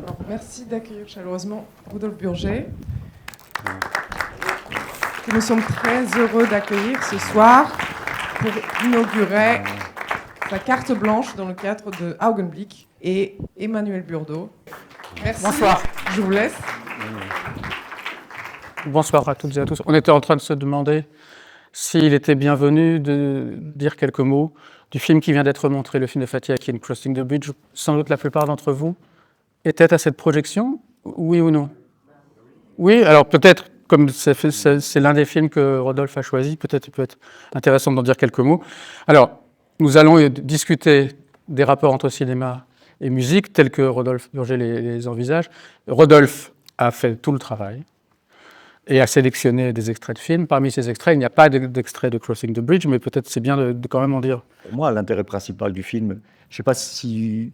Alors, merci d'accueillir chaleureusement Rodolphe Burger, que nous sommes très heureux d'accueillir ce soir pour inaugurer sa carte blanche dans le cadre de Augenblick et Emmanuel Burdeau. Merci. Bonsoir. Je vous laisse. Bonsoir à toutes et à tous. On était en train de se demander s'il était bienvenu de dire quelques mots du film qui vient d'être montré, le film de Fatih Akin, Crossing the Bridge. Sans doute la plupart d'entre vous étaient à cette projection, oui ou non? Oui, alors peut-être, comme c'est l'un des films que Rodolphe a choisi, peut-être il peut être intéressant d'en dire quelques mots. Alors, nous allons discuter des rapports entre cinéma et musique, tels que Rodolphe Burger les envisage. Rodolphe a fait tout le travail et a sélectionné des extraits de films. Parmi ces extraits, il n'y a pas d'extrait de Crossing the Bridge, mais peut-être c'est bien de quand même en dire. Pour moi, l'intérêt principal du film, je ne sais pas s'il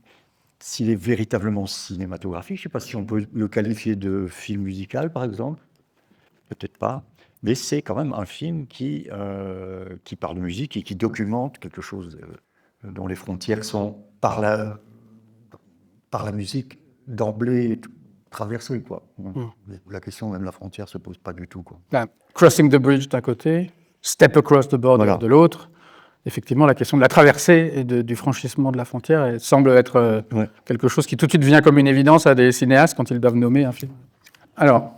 est véritablement cinématographique, je ne sais pas si on peut le qualifier de film musical, par exemple, peut-être pas, mais c'est quand même un film qui parle de musique et qui documente quelque chose dont les frontières sont par la musique d'emblée traversées, quoi. La question même de la frontière ne se pose pas du tout, quoi. Crossing the Bridge d'un côté, Step Across the Border de l'autre. Effectivement, la question de la traversée et du franchissement de la frontière semble être quelque chose qui tout de suite vient comme une évidence à des cinéastes quand ils doivent nommer un film. Alors,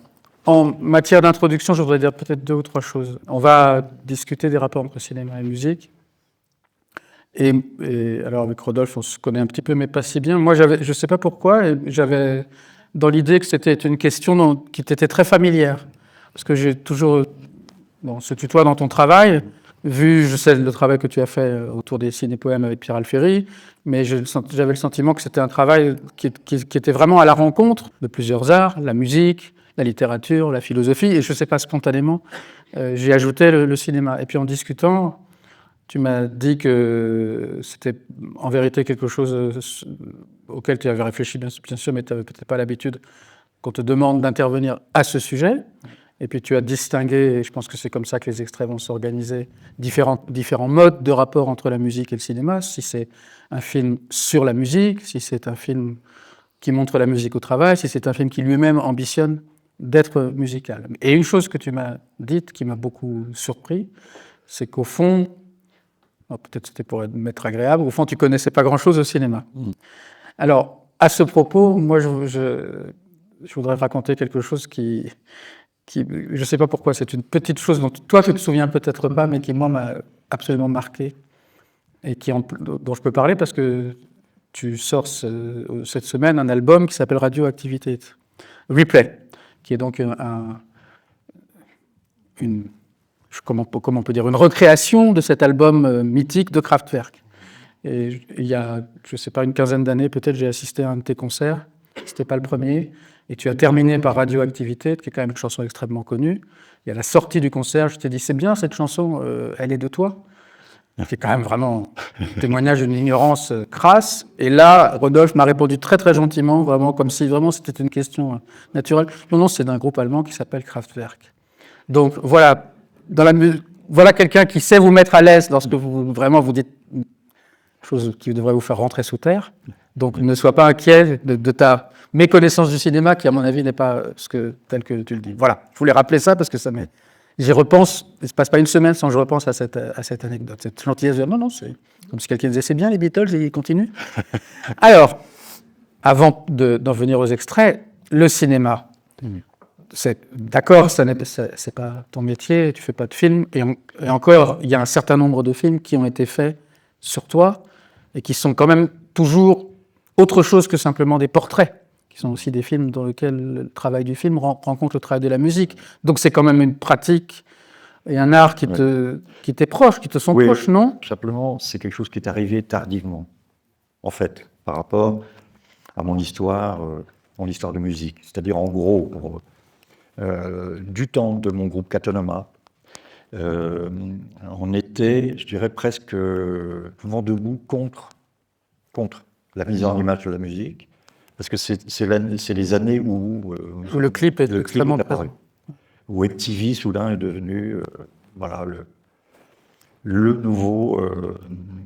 en matière d'introduction, je voudrais dire peut-être 2 ou 3 choses. On va discuter des rapports entre cinéma et musique. Et alors, avec Rodolphe, on se connaît un petit peu, mais pas si bien. Moi, je ne sais pas pourquoi, j'avais dans l'idée que c'était une question qui t'était très familière. Parce que j'ai toujours, se tutoie dans ton travail, je sais le travail que tu as fait autour des ciné-poèmes avec Pierre Alféry, mais j'avais le sentiment que c'était un travail qui était vraiment à la rencontre de plusieurs arts, la musique, la littérature, la philosophie, et je ne sais pas, spontanément, j'ai ajouté le cinéma. Et puis en discutant, tu m'as dit que c'était en vérité quelque chose auquel tu avais réfléchi, bien sûr, mais tu n'avais peut-être pas l'habitude qu'on te demande d'intervenir à ce sujet. Et puis tu as distingué, et je pense que c'est comme ça que les extraits vont s'organiser, différents modes de rapport entre la musique et le cinéma. Si c'est un film sur la musique, si c'est un film qui montre la musique au travail, si c'est un film qui lui-même ambitionne d'être musical. Et une chose que tu m'as dite qui m'a beaucoup surpris, c'est qu'au fond, peut-être c'était pour m'être agréable, au fond tu connaissais pas grand-chose au cinéma. Alors, à ce propos, moi je voudrais raconter quelque chose qui je ne sais pas pourquoi, c'est une petite chose dont toi tu te souviens peut-être pas, mais qui moi m'a absolument marqué et dont je peux parler parce que tu sors cette semaine un album qui s'appelle Radioactivité Replay, qui est donc comment on peut dire, une recréation de cet album mythique de Kraftwerk. Et il y a, je ne sais pas, une quinzaine d'années, peut-être, j'ai assisté à un de tes concerts. C'était pas le premier. Et tu as terminé par Radioactivité, qui est quand même une chanson extrêmement connue. Et à la sortie du concert, je t'ai dit, c'est bien cette chanson, elle est de toi. C'est quand même vraiment un témoignage d'une ignorance crasse. Et là, Rodolphe m'a répondu très très gentiment, vraiment comme si vraiment c'était une question naturelle. Non, c'est d'un groupe allemand qui s'appelle Kraftwerk. Donc voilà, voilà quelqu'un qui sait vous mettre à l'aise lorsque vous dites une chose qui devrait vous faire rentrer sous terre. Donc ne sois pas inquiet de ta méconnaissance du cinéma qui, à mon avis, n'est pas tel que tu le dis. Voilà, je voulais rappeler ça parce que j'y repense, il ne se passe pas une semaine sans que je repense à cette anecdote, cette gentillesse. Non, c'est comme si quelqu'un disait, c'est bien les Beatles, et ils continuent. Alors, avant d'en venir aux extraits, le cinéma. D'accord, c'est pas ton métier, tu fais pas de films, et encore, il y a un certain nombre de films qui ont été faits sur toi, et qui sont quand même toujours autre chose que simplement des portraits, qui sont aussi des films dans lesquels le travail du film rencontre le travail de la musique. Donc c'est quand même une pratique et un art qui t'est proche, qui te sont proches, non? Simplement, c'est quelque chose qui est arrivé tardivement, en fait, par rapport à mon histoire de musique. C'est-à-dire, en gros, du temps de mon groupe Katonoma, on était, je dirais, presque vent debout contre la mise en image de la musique, parce que c'est les années où le clip est extrêmement apparu, où MTV soudain est devenu le nouveau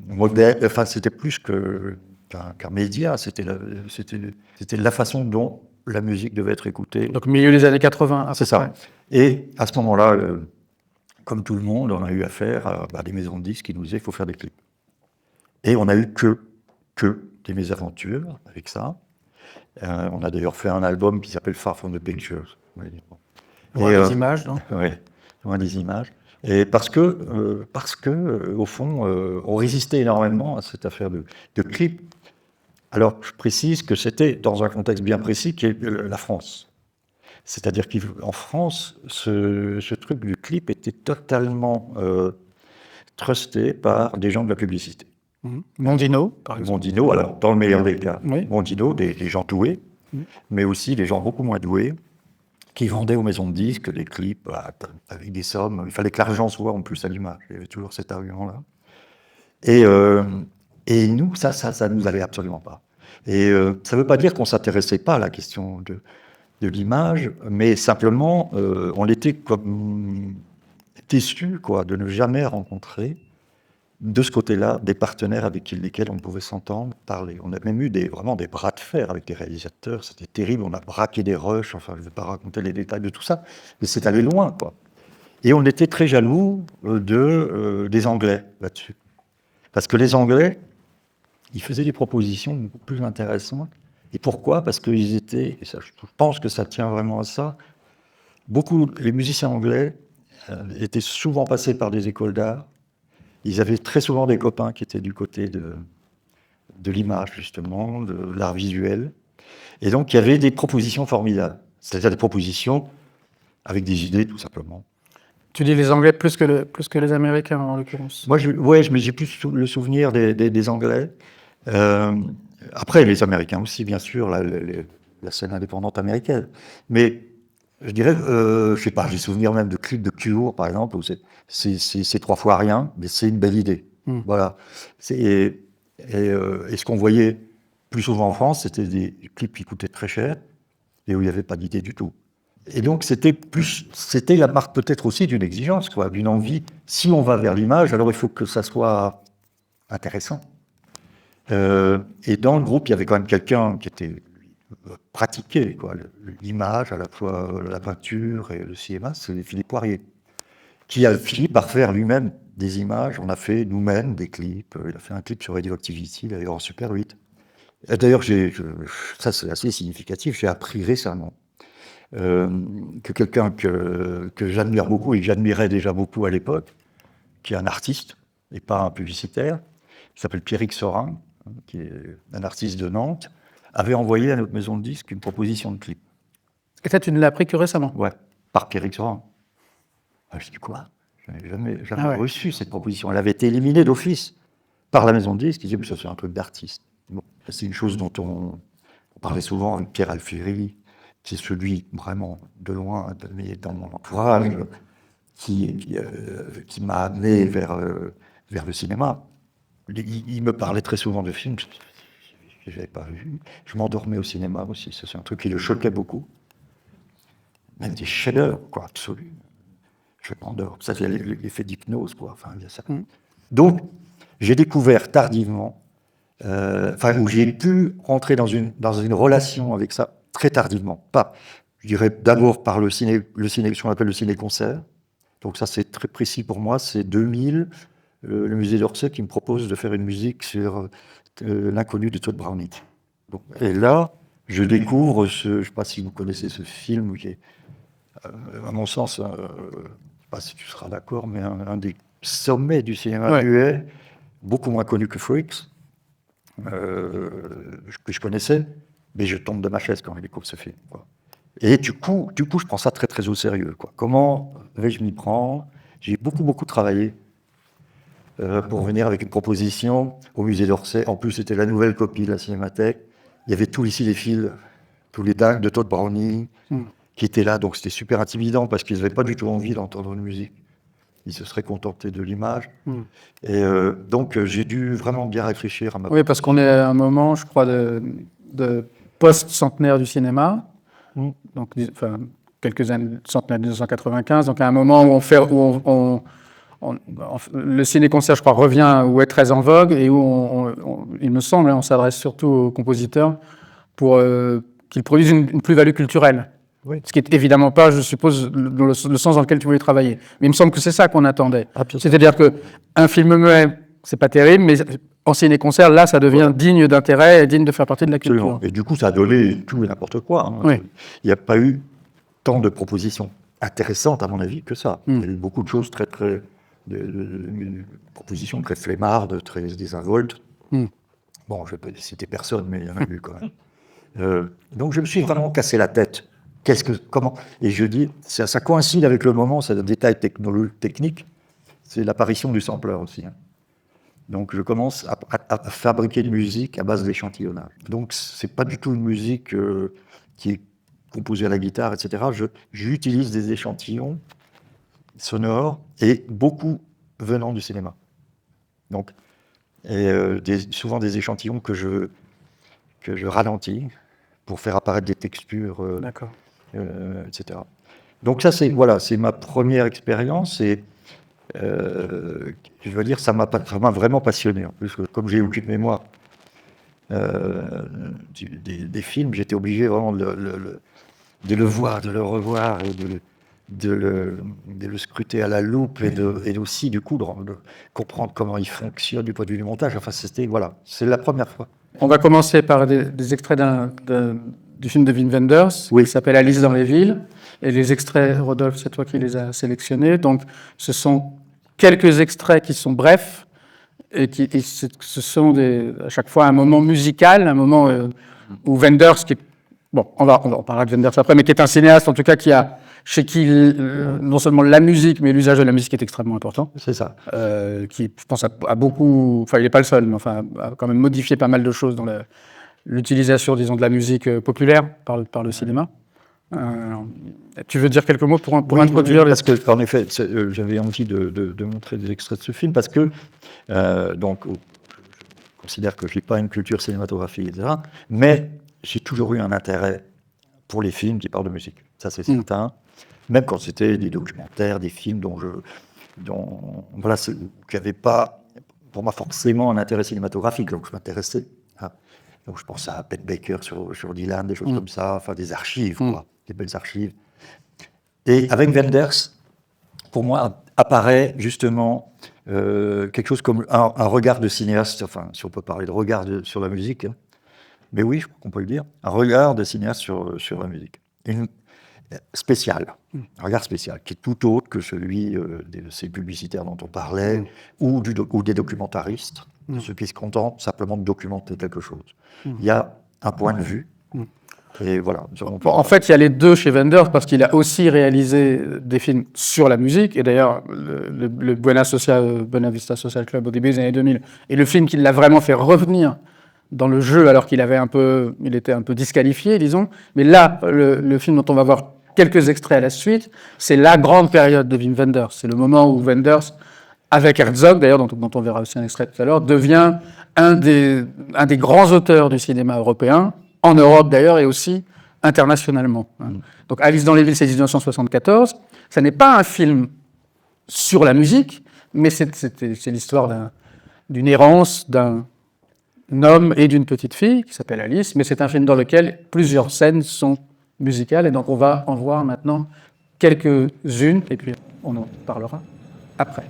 modèle. Enfin, c'était plus que qu'un média, c'était la façon dont la musique devait être écoutée. Donc milieu des années 80. C'est ça. Et à ce moment-là, comme tout le monde, on a eu affaire à des maisons de disques qui nous disaient qu'il faut faire des clips. Et on a eu que des mésaventures avec ça. On a d'ailleurs fait un album qui s'appelle Far From the Pictures. Loin des images, non ? Oui, loin des images. Et parce que au fond, on résistait énormément à cette affaire de clip. Alors, je précise que c'était dans un contexte bien précis qui est la France. C'est-à-dire qu'en France, ce truc du clip était totalement trusté par des gens de la publicité. Mondino, par exemple. Mondino, alors dans le meilleur des cas, Oui. Mondino, des gens doués, mais aussi des gens beaucoup moins doués, qui vendaient aux maisons de disques des clips avec des sommes. Il fallait que l'argent soit en plus à l'image. Il y avait toujours cet argument-là. Et nous, ça nous allait absolument pas. Et ça ne veut pas dire qu'on ne s'intéressait pas à la question de l'image, mais simplement, on était comme déçus de ne jamais rencontrer, de ce côté-là, des partenaires avec lesquels on pouvait s'entendre, parler. On a même eu vraiment des bras de fer avec des réalisateurs, c'était terrible, on a braqué des rushs, enfin je ne vais pas raconter les détails de tout ça, mais c'est allé loin, quoi. Et on était très jaloux des Anglais là-dessus. Parce que les Anglais, ils faisaient des propositions beaucoup plus intéressantes. Et pourquoi ? Parce qu'ils étaient, et ça, je pense que ça tient vraiment à ça, les musiciens anglais étaient souvent passés par des écoles d'art. Ils avaient très souvent des copains qui étaient du côté de l'image, justement, de l'art visuel. Et donc, il y avait des propositions formidables. C'est-à-dire des propositions avec des idées, tout simplement. Tu dis les Anglais plus que les Américains, en l'occurrence. Moi, j'ai plus le souvenir des Anglais. Après, les Américains aussi, bien sûr, la scène indépendante américaine. Mais je dirais, je sais pas, j'ai souvenir même de clips de Cure, par exemple, où c'est 3 fois rien, mais c'est une belle idée. Voilà. Et ce qu'on voyait plus souvent en France, c'était des clips qui coûtaient très cher et où il n'y avait pas d'idée du tout. Et donc, c'était la marque peut-être aussi d'une exigence, d'une envie. Si on va vers l'image, alors il faut que ça soit intéressant. Et dans le groupe, il y avait quand même quelqu'un qui était pratiqué, l'image, à la fois la peinture et le cinéma, c'est Philippe Poirier, qui a fini par faire lui-même des images. On a fait nous-mêmes des clips. Il a fait un clip sur Radioactivity, d'ailleurs en Super 8. Et d'ailleurs, ça c'est assez significatif, j'ai appris récemment que quelqu'un que j'admire beaucoup et que j'admirais déjà beaucoup à l'époque, qui est un artiste et pas un publicitaire, qui s'appelle Pierrick Sorin, qui est un artiste de Nantes, avait envoyé à notre maison de disques une proposition de clip. Et ça, tu ne l'as appris que récemment ? Ouais, par Pierrick Sorin. Je dis quoi ? Je n'avais jamais reçu cette proposition. Elle avait été éliminée d'office par la maison de disques. Ils disaient, ça c'est un truc d'artiste. Bon, c'est une chose dont on parlait souvent avec Pierre Alfieri, qui est celui vraiment de loin, dans mon entourage, qui m'a amené vers le cinéma. Il me parlait très souvent de films que je n'avais pas vus. Je m'endormais au cinéma aussi. Ça, c'est un truc qui le choquait beaucoup. Même des chefs-d'œuvre, absolus. Je m'endors. Ça, c'est l'effet d'hypnose, Enfin, il y a ça. Donc, j'ai découvert tardivement, où j'ai pu rentrer dans une relation avec ça très tardivement. Pas, je dirais d'abord par le ciné, ce qu'on appelle le ciné-concert. Donc ça, c'est très précis pour moi. C'est 2000, le musée d'Orsay qui me propose de faire une musique sur l'inconnu de Todd Browning. Donc, et là, je découvre je ne sais pas si vous connaissez ce film qui est, à mon sens, je ne sais pas si tu seras d'accord, mais un des sommets du cinéma muet, beaucoup moins connu que Freaks, que je connaissais, mais je tombe de ma chaise quand je découvre ce film. Et du coup, je prends ça très, très au sérieux. Comment vais-je m'y prendre ? J'ai beaucoup travaillé pour venir avec une proposition au musée d'Orsay. En plus, c'était la nouvelle copie de la Cinémathèque. Il y avait tous les cinéphiles, tous les dingues de Todd Browning qui étaient là. Donc, c'était super intimidant parce qu'ils n'avaient pas du tout envie d'entendre une musique. Ils se seraient contentés de l'image. Et donc, j'ai dû vraiment bien réfléchir à ma... Oui, parce qu'on est à un moment, je crois, de post-centenaire du cinéma. Donc, quelques années, centenaire de 1995. Donc, à un moment où le ciné-concert, je crois, revient ou est très en vogue et où, il me semble, on s'adresse surtout aux compositeurs pour qu'ils produisent une plus-value culturelle. Oui. Ce qui est évidemment pas, je suppose, le sens dans lequel tu voulais travailler. Mais il me semble que c'est ça qu'on attendait. C'est-à-dire qu'un film muet, c'est pas terrible, mais en ciné-concert, là, ça devient digne d'intérêt et digne de faire partie de la culture. Absolument. Et du coup, ça a donné tout et n'importe quoi. Hein. Oui. Il n'y a pas eu tant de propositions intéressantes, à mon avis, que ça. Il y a eu beaucoup de choses très de propositions très flemmardes, très désinvoltes. Bon, je ne vais pas citer personne, mais il y en a eu quand même. Donc, je me suis vraiment cassé la tête. Comment? Et je dis, ça coïncide avec le moment, c'est un détail technique, c'est l'apparition du sampler aussi. Hein. Donc, je commence à fabriquer de musique à base d'échantillonnage. Donc, c'est pas du tout une musique qui est composée à la guitare, etc. J'utilise des échantillons sonores et beaucoup venant du cinéma. Donc, souvent des échantillons que je ralentis pour faire apparaître des textures, etc. Donc ça, c'est ma première expérience et je veux dire, ça m'a vraiment passionné. En plus, comme j'ai aucune mémoire des films, j'étais obligé vraiment de le voir, de le revoir et de le scruter à la loupe et aussi, du coup, de comprendre comment il fonctionne du point de vue du montage. Enfin, c'est la première fois. On va commencer par des extraits du film de Wim Wenders, qui s'appelle Alice dans les villes. Et les extraits, Rodolphe, c'est toi qui les as sélectionnés. Donc, ce sont quelques extraits qui sont brefs et ce sont à chaque fois un moment musical, un moment où Wenders, on parlera de Wenders après, mais qui est un cinéaste, en tout cas, chez qui non seulement la musique, mais l'usage de la musique est extrêmement important. C'est ça. Qui, je pense, a beaucoup... Enfin, il n'est pas le seul, mais enfin, a quand même modifié pas mal de choses dans l'utilisation, disons, de la musique populaire par le cinéma. Tu veux dire quelques mots pour introduire parce que, en effet, j'avais envie de montrer des extraits de ce film, parce que, donc, je considère que je n'ai pas une culture cinématographique, etc., mais j'ai toujours eu un intérêt pour les films qui parlent de musique. Ça, c'est certain. Même quand c'était des documentaires, des films qui n'avaient pas, pour moi, forcément un intérêt cinématographique. Donc, je m'intéressais. Donc, je pense à Pet Baker sur Dylan, des choses comme ça, enfin, des archives, quoi, des belles archives. Et avec Wenders, pour moi, apparaît justement quelque chose comme un regard de cinéaste, enfin, si on peut parler de regard sur la musique, hein. Mais oui, je crois qu'on peut le dire, un regard de cinéaste sur la musique. Spécial, un regard spécial, qui est tout autre que celui de ces publicitaires dont on parlait, ou des documentaristes, ceux qui se contentent simplement de documenter quelque chose. Il y a un point de vue, et voilà. En fait, il y a les deux chez Wenders, parce qu'il a aussi réalisé des films sur la musique, et d'ailleurs, le Buena Vista Social Club au début des années 2000, et le film qui l'a vraiment fait revenir dans le jeu, alors qu'il était un peu disqualifié, disons. Mais là, le film dont on va voir quelques extraits à la suite, c'est la grande période de Wim Wenders. C'est le moment où Wenders, avec Herzog, d'ailleurs, dont on verra aussi un extrait tout à l'heure, devient un des grands auteurs du cinéma européen, en Europe d'ailleurs, et aussi internationalement. Donc Alice dans les villes, c'est 1974. Ça n'est pas un film sur la musique, mais c'est l'histoire d'une errance, d'un homme et d'une petite fille qui s'appelle Alice, mais c'est un film dans lequel plusieurs scènes sont musicales, et donc on va en voir maintenant quelques-unes, et puis on en parlera après.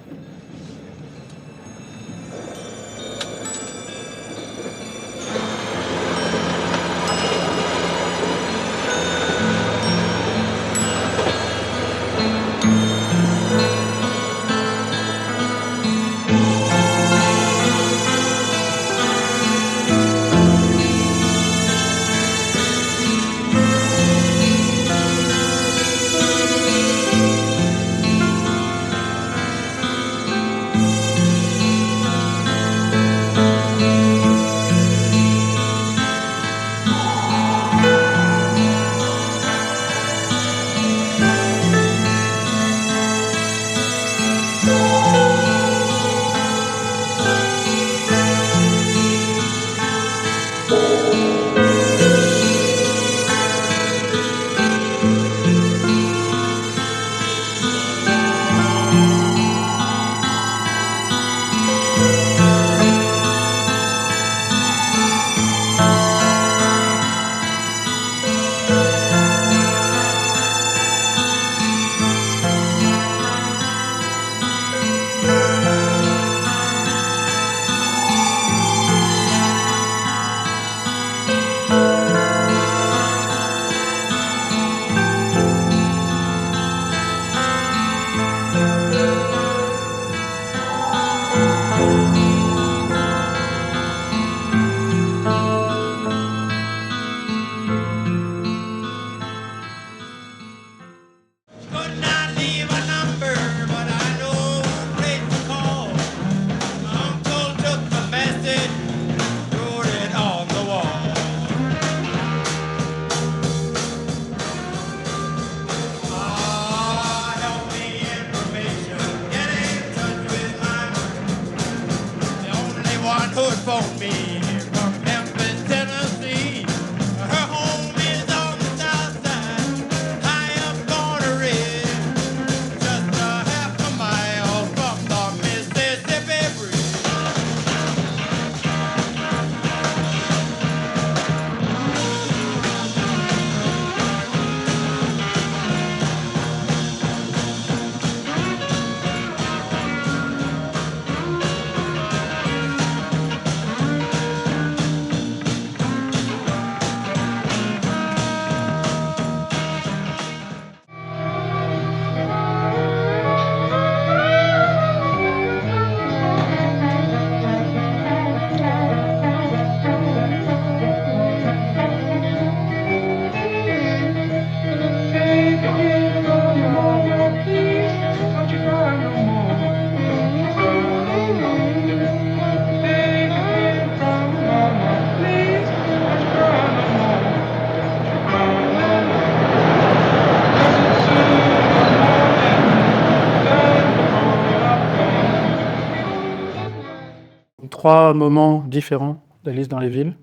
3 moments différents d'Alice dans les villes.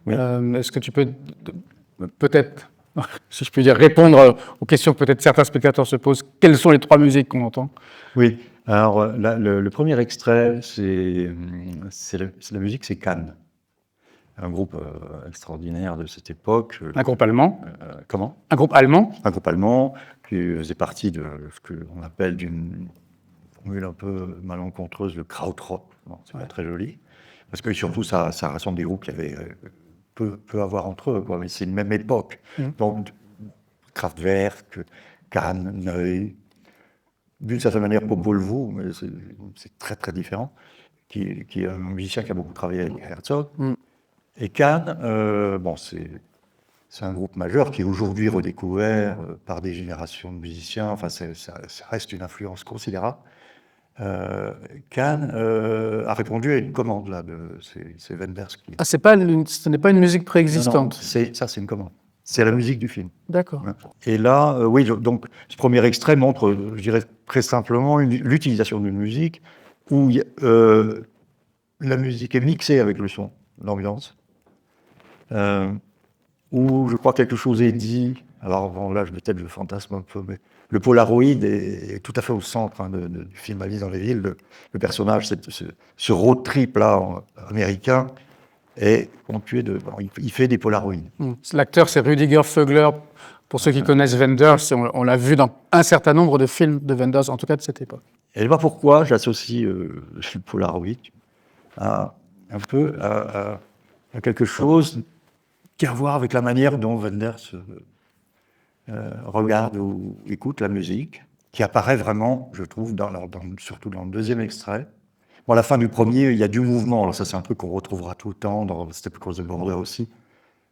Oui. Est-ce que tu peux peut-être, si je puis dire, répondre aux questions que peut-être certains spectateurs se posent? Quelles sont les 3 musiques qu'on entend? Oui, alors là, le premier extrait, c'est la musique, c'est Cannes, un groupe extraordinaire de cette époque. Un groupe allemand? Comment? Un groupe allemand? Un groupe allemand qui faisait partie de ce qu'on appelle d'une formule un peu malencontreuse, le krautrock. Bon, c'est pas très joli, parce que surtout ça rassemble des groupes qui avaient peu à voir entre eux, quoi, mais c'est une même époque. Donc Kraftwerk, Cannes, Neu, d'une certaine manière Popol Vuh, mais c'est très très différent, qui est un musicien qui a beaucoup travaillé avec Herzog. Et Cannes, bon, c'est un groupe majeur qui est aujourd'hui redécouvert par des générations de musiciens, enfin ça reste une influence considérable. Cannes a répondu à une commande, là, c'est Wenders qui... Ah, ce n'est pas une musique préexistante. Non, ça c'est une commande. C'est la musique du film. D'accord. Et là, oui, donc ce premier extrait montre, je dirais très simplement, l'utilisation d'une musique où la musique est mixée avec le son, l'ambiance, où je crois quelque chose est dit. Alors bon, là, peut-être je fantasme un peu, mais le Polaroid est tout à fait au centre du film Alice dans les villes. Le personnage, ce road trip là américain, est ponctué il fait des Polaroids. L'acteur, c'est Rüdiger Vögler. Pour ceux qui connaissent Wenders, on l'a vu dans un certain nombre de films de Wenders, en tout cas de cette époque. Et je sais pas pourquoi j'associe le Polaroid à quelque chose qui a à voir avec la manière dont Wenders regarde ou écoute la musique, qui apparaît vraiment, je trouve, surtout dans le deuxième extrait. Bon, à la fin du premier, il y a du mouvement. Alors ça, c'est un truc qu'on retrouvera tout le temps dans Step Across the Border aussi.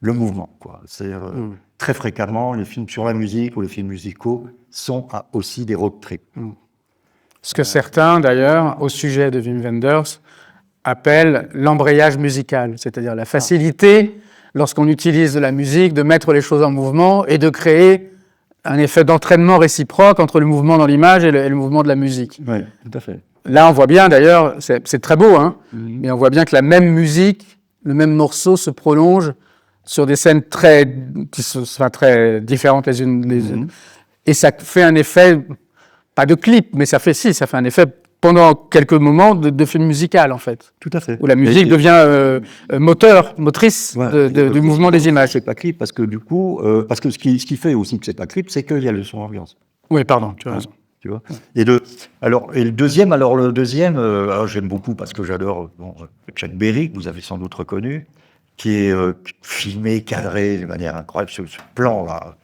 Le mouvement, quoi. C'est très fréquemment, les films sur la musique ou les films musicaux sont aussi des road trips. Ce que certains, d'ailleurs, au sujet de Wim Wenders, appellent l'embrayage musical, c'est-à-dire la facilité, lorsqu'on utilise de la musique, de mettre les choses en mouvement et de créer un effet d'entraînement réciproque entre le mouvement dans l'image et le mouvement de la musique. Oui, tout à fait. Là, on voit bien, d'ailleurs, c'est très beau, hein, mais on voit bien que la même musique, le même morceau se prolonge sur des scènes très différentes les unes des unes. Et ça fait un effet, pas de clip, mais ça fait un effet pendant quelques moments de film musical, en fait. Tout à fait. Où la musique devient motrice du mouvement des images. C'est pas clip parce que du coup, parce que ce qui fait aussi que c'est pas clip, c'est qu'il y a le son ambiance. Oui, pardon, tu as raison. Tu vois. Et le deuxième, j'aime beaucoup parce que j'adore Chuck Berry, que vous avez sans doute reconnu, qui est filmé, cadré de manière incroyable, ce plan là,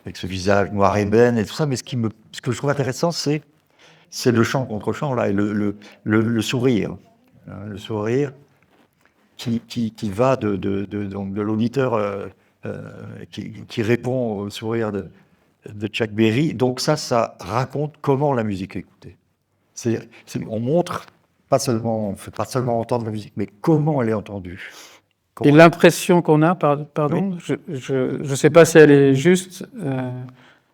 avec ce visage noir ébène et tout ça. Mais ce que je trouve intéressant, c'est le chant contre chant là, et le sourire, hein, le sourire qui va de l'auditeur qui répond au sourire de Chuck Berry. Donc ça raconte comment la musique est écoutée. On montre on fait pas seulement entendre la musique, mais comment elle est entendue. Et l'impression qu'on a, pardon, oui. Je ne sais pas si elle est juste,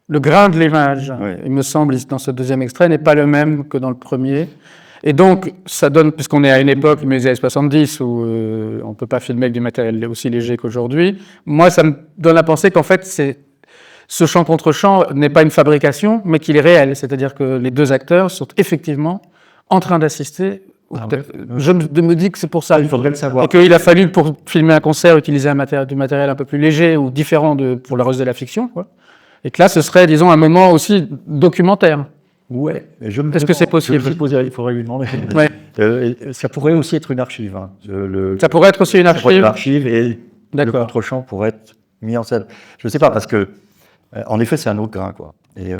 le grain de l'image, il me semble, dans ce deuxième extrait, n'est pas le même que dans le premier. Et donc, ça donne, puisqu'on est à une époque, les années 70, où on ne peut pas filmer avec du matériel aussi léger qu'aujourd'hui, moi, ça me donne à penser qu'en fait, ce chant contre chant n'est pas une fabrication, mais qu'il est réel. C'est-à-dire que les deux acteurs sont effectivement en train d'assister. Je me dis que c'est pour ça. Il faudrait le savoir. Et qu'il a fallu, pour filmer un concert, utiliser du matériel un peu plus léger ou différent pour le reste de la fiction, quoi. Et que là, ce serait, disons, un moment aussi documentaire. Ouais. Est-ce que c'est possible? Il faudrait lui demander. Ouais. Ça pourrait aussi être une archive. Hein. Ça pourrait être aussi une archive. Et le contre-champ pourrait être mis en scène. Je ne sais pas, parce que, en effet, c'est un autre grain, quoi. Et,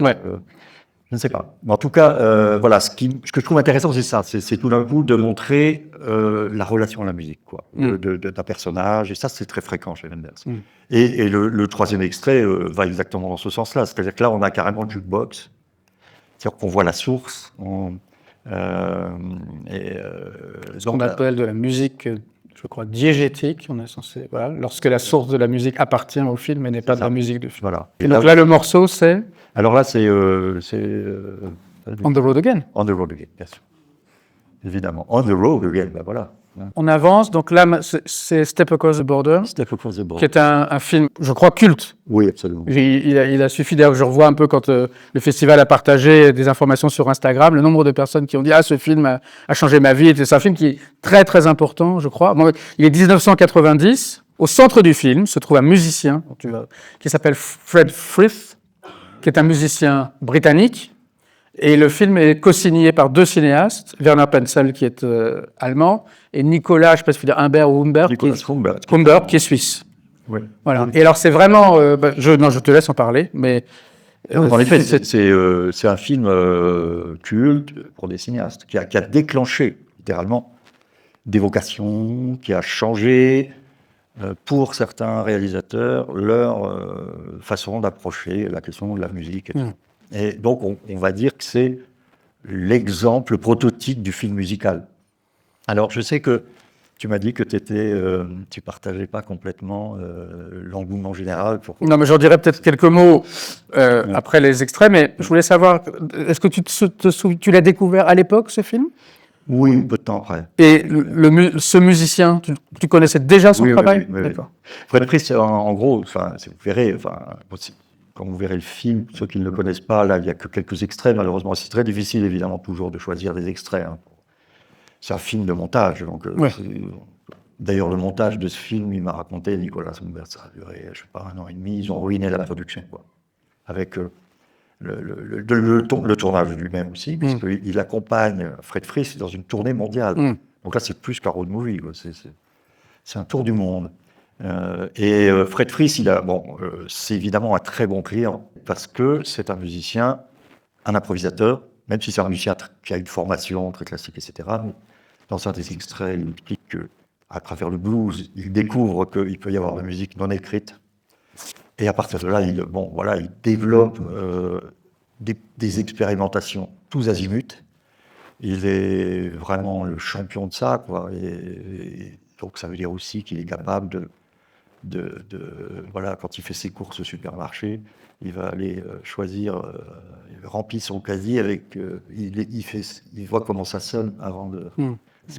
je ne sais pas. Mais en tout cas, voilà, ce que je trouve intéressant, c'est ça. C'est tout d'un coup de montrer la relation à la musique, quoi, d'un personnage. Et ça, c'est très fréquent chez Wenders. Et le troisième extrait va exactement dans ce sens-là. C'est-à-dire que là, on a carrément le jukebox. C'est-à-dire qu'on voit la source. Ce qu'on appelle de la musique, je crois, diégétique. On est censé, voilà, lorsque la source de la musique appartient au film et n'est pas de la musique du film. Voilà. Et donc là, le morceau, c'est... Alors là, c'est On the Road Again. On the Road Again, bien sûr. Évidemment. On the Road Again, ben voilà. On avance, donc là, c'est Step Across the Border, Step Across the Border. qui est un film, je crois, culte. Oui, absolument. Il a suffi, d'ailleurs, je revois un peu quand le festival a partagé des informations sur Instagram, le nombre de personnes qui ont dit « Ah, ce film a changé ma vie ». C'est un film qui est très, très important, je crois. Bon, il est 1990. Au centre du film se trouve un musicien qui s'appelle Fred Frith, qui est un musicien britannique. Et le film est co-signé par 2 cinéastes, Werner Penzel, qui est allemand, et Nicolas, je ne sais pas si je peux dire Humbert ou Humbert, qui est suisse. Oui. Voilà. Et alors, c'est vraiment... je te laisse en parler, mais... En effet, c'est un film culte pour des cinéastes, qui a déclenché, littéralement, des vocations, qui a changé, pour certains réalisateurs, leur façon d'approcher la question de la musique. Et donc, on va dire que c'est l'exemple, le prototype du film musical. Alors, je sais que tu m'as dit que tu partageais pas complètement l'engouement général. Non, mais j'en dirais peut-être quelques mots après les extraits, mais je voulais savoir, est-ce que tu l'as découvert à l'époque, ce film ? Oui, peu de temps après. Et ce musicien, tu connaissais déjà son travail ? Oui. D'accord. Fred Frith, en gros, vous verrez, quand vous verrez le film, ceux qui ne le connaissent pas, là, il n'y a que quelques extraits, malheureusement. C'est très difficile, évidemment, toujours de choisir des extraits. Hein. C'est un film de montage. Donc, d'ailleurs, le montage de ce film, il m'a raconté, Nicolas Humbert, ça a duré, je sais pas, 1 an et demi. Ils ont ruiné la production, quoi. Avec le tournage lui-même aussi, puisqu'il accompagne Fred Frith dans une tournée mondiale. Donc là, c'est plus qu'un road movie, quoi. C'est un tour du monde. Et Fred Frith, c'est évidemment un très bon client, parce que c'est un musicien, un improvisateur, même si c'est un musicien qui a une formation très classique, etc. Mais dans certains extraits, il explique qu'à travers le blues, il découvre qu'il peut y avoir de la musique non écrite. Et à partir de là, il développe des expérimentations tous azimuts. Il est vraiment le champion de ça, quoi. Et donc, ça veut dire aussi qu'il est capable quand il fait ses courses au supermarché, il va aller choisir, il remplit son casier avec, il voit comment ça sonne avant de...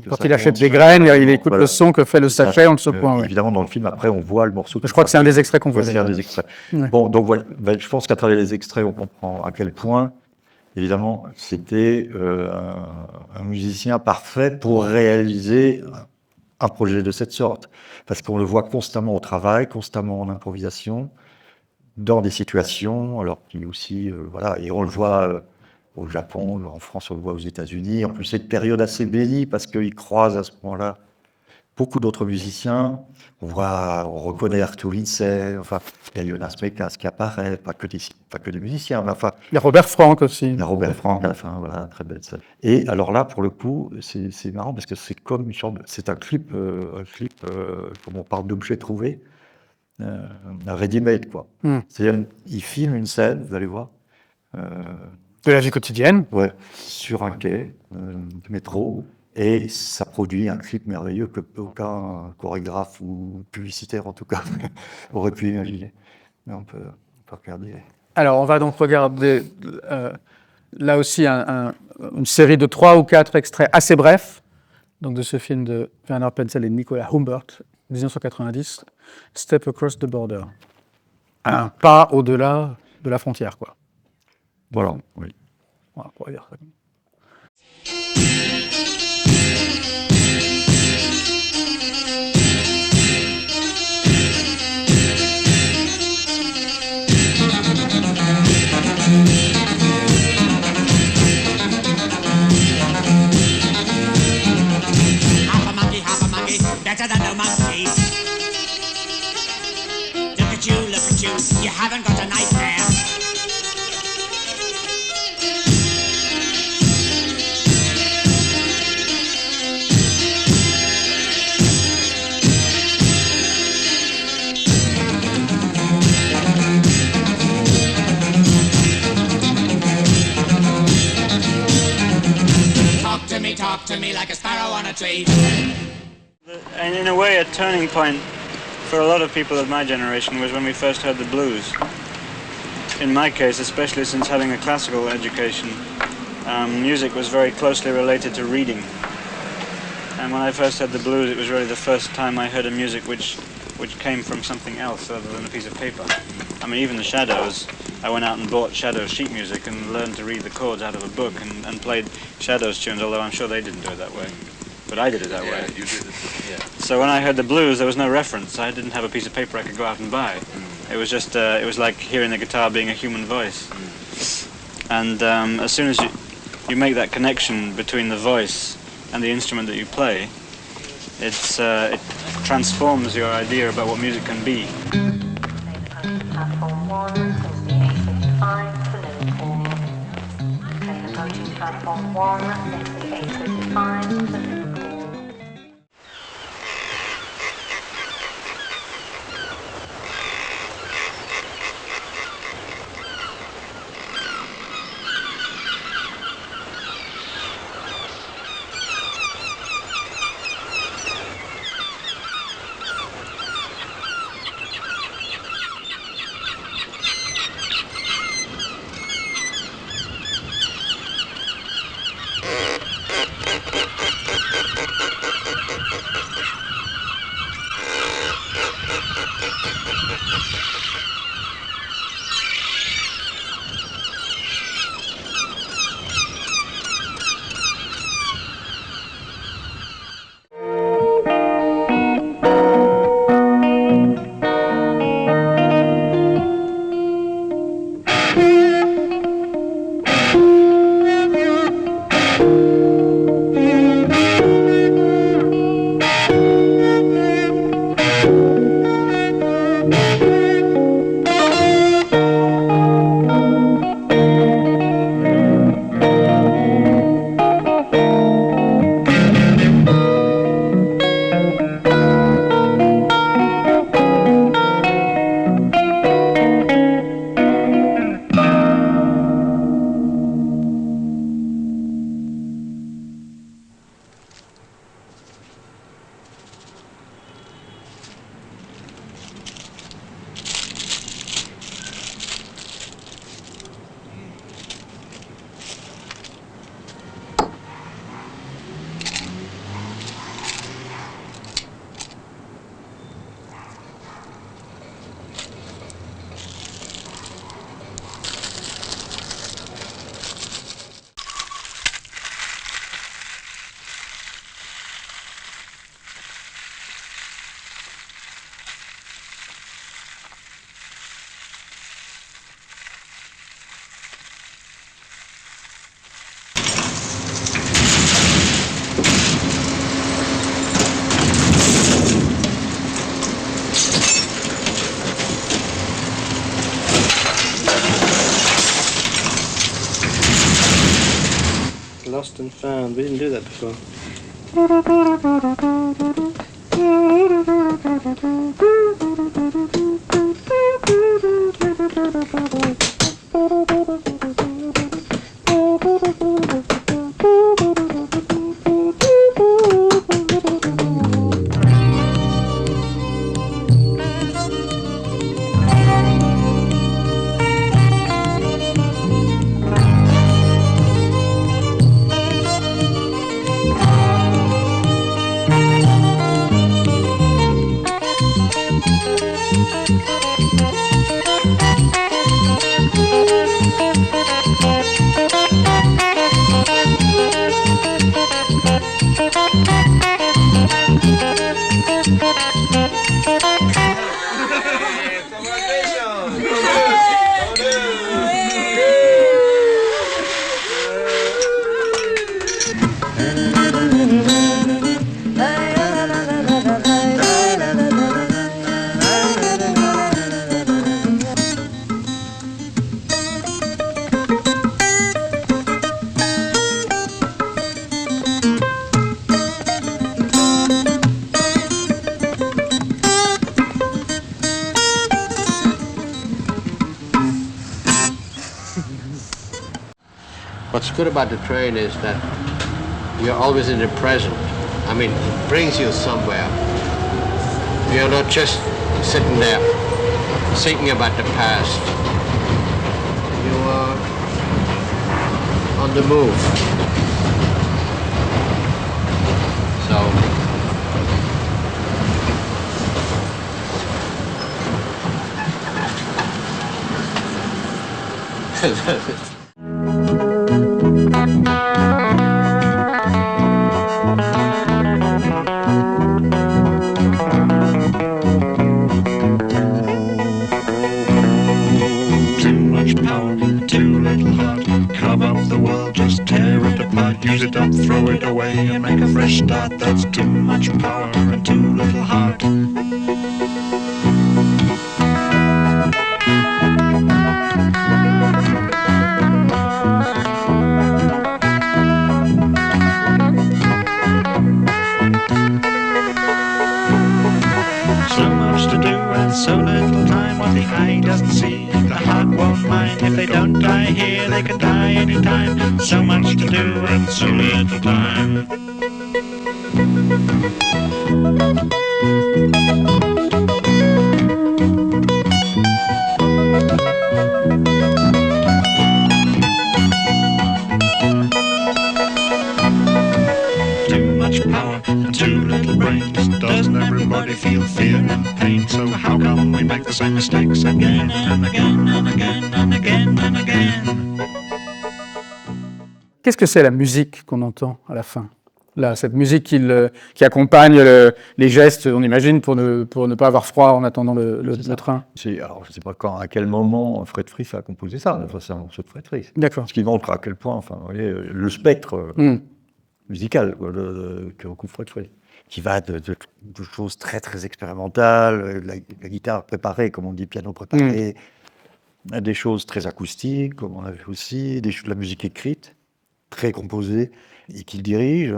Quand il achète des graines, il écoute le son que fait le sachet en ce point. Évidemment, dans le film, après, on voit le morceau. Je crois que c'est un des extraits qu'on voit. C'est un des extraits. Bon, donc voilà, je pense qu'à travers les extraits, on comprend à quel point, évidemment, c'était un musicien parfait pour réaliser un projet de cette sorte. Parce qu'on le voit constamment au travail, constamment en improvisation, dans des situations, alors qu'il aussi, et on le voit au Japon, en France, on le voit aux États-Unis. En plus, c'est une période assez bénie parce qu'il croise à ce moment-là beaucoup d'autres musiciens. On reconnaît Arthur Lindsay, il y a Jonas Mekas qui apparaît, pas que des musiciens, mais enfin... Il y a Robert Frank aussi. Il y a Robert Frank à la fin, voilà, très belle scène. Et alors là, pour le coup, c'est marrant parce que c'est comme une sorte... C'est un clip, comme on parle d'objets trouvés, un ready-made, quoi. C'est-à-dire, il filme une scène, vous allez voir. De la vie quotidienne. Ouais, sur un quai de métro. Et ça produit un clip merveilleux que aucun chorégraphe ou publicitaire, en tout cas, aurait pu imaginer. Mais on peut regarder. Alors, on va donc regarder là aussi une série de 3 ou 4 extraits assez brefs donc de ce film de Werner Penzel et Nicolas Humbert, 1990, Step Across the Border. Un pas au-delà de la frontière, quoi. Voilà, oui. Voilà, on pourrait dire ça. Better than no monkey. Look at you, you haven't got a nightmare. Talk to me like a sparrow on a tree. And in a way, a turning point for a lot of people of my generation was when we first heard the blues. In my case, especially since having a classical education, music was very closely related to reading. And when I first heard the blues, it was really the first time I heard a music which came from something else other than a piece of paper. I mean, even the Shadows, I went out and bought Shadows sheet music and learned to read the chords out of a book and played Shadows tunes, although I'm sure they didn't do it that way. But I did it that way. Yeah, you did it. Yeah. So when I heard the blues, there was no reference. I didn't have a piece of paper I could go out and buy. It was just, it was like hearing the guitar being a human voice. And as soon as you make that connection between the voice and the instrument that you play, it transforms your idea about what music can be. Platform 1, since the 8:55 for Liverpool. Train approaching platform 1, since the 8:55 for Liverpool. Lost and found. We didn't do that before. What's good about the train is that you're always in the present. I mean, it brings you somewhere. You're not just sitting there thinking about the past. You are on the move. So Too much power, too little heart. Carve up the world, just tear it apart. Use it up, throw it away, and make a fresh start. That's too much power and too little heart. So much to do and so little time. What the eye doesn't see, the heart won't mind. If they don't die here, they can die anytime. So much to do and so little time. Too much power and too little brains. Doesn't everybody feel fear and pain? So how come we make the same mistakes again and again and again and again and again? Qu'est-ce que c'est la musique qu'on entend à la fin? Là, cette musique qui accompagne les gestes, on imagine, pour ne pas avoir froid en attendant le train. Alors, je ne sais pas quand, à quel moment Fred Frith a composé ça. Enfin, c'est un morceau de Fred Frith. D'accord. Ce qui montre à quel point, enfin, vous voyez, le spectre musical que recouvre Fred Frith, qui va de choses très très expérimentales, la guitare préparée, comme on dit, piano préparé, à des choses très acoustiques, comme on a vu aussi, de la musique écrite, très composée, et qu'il dirige,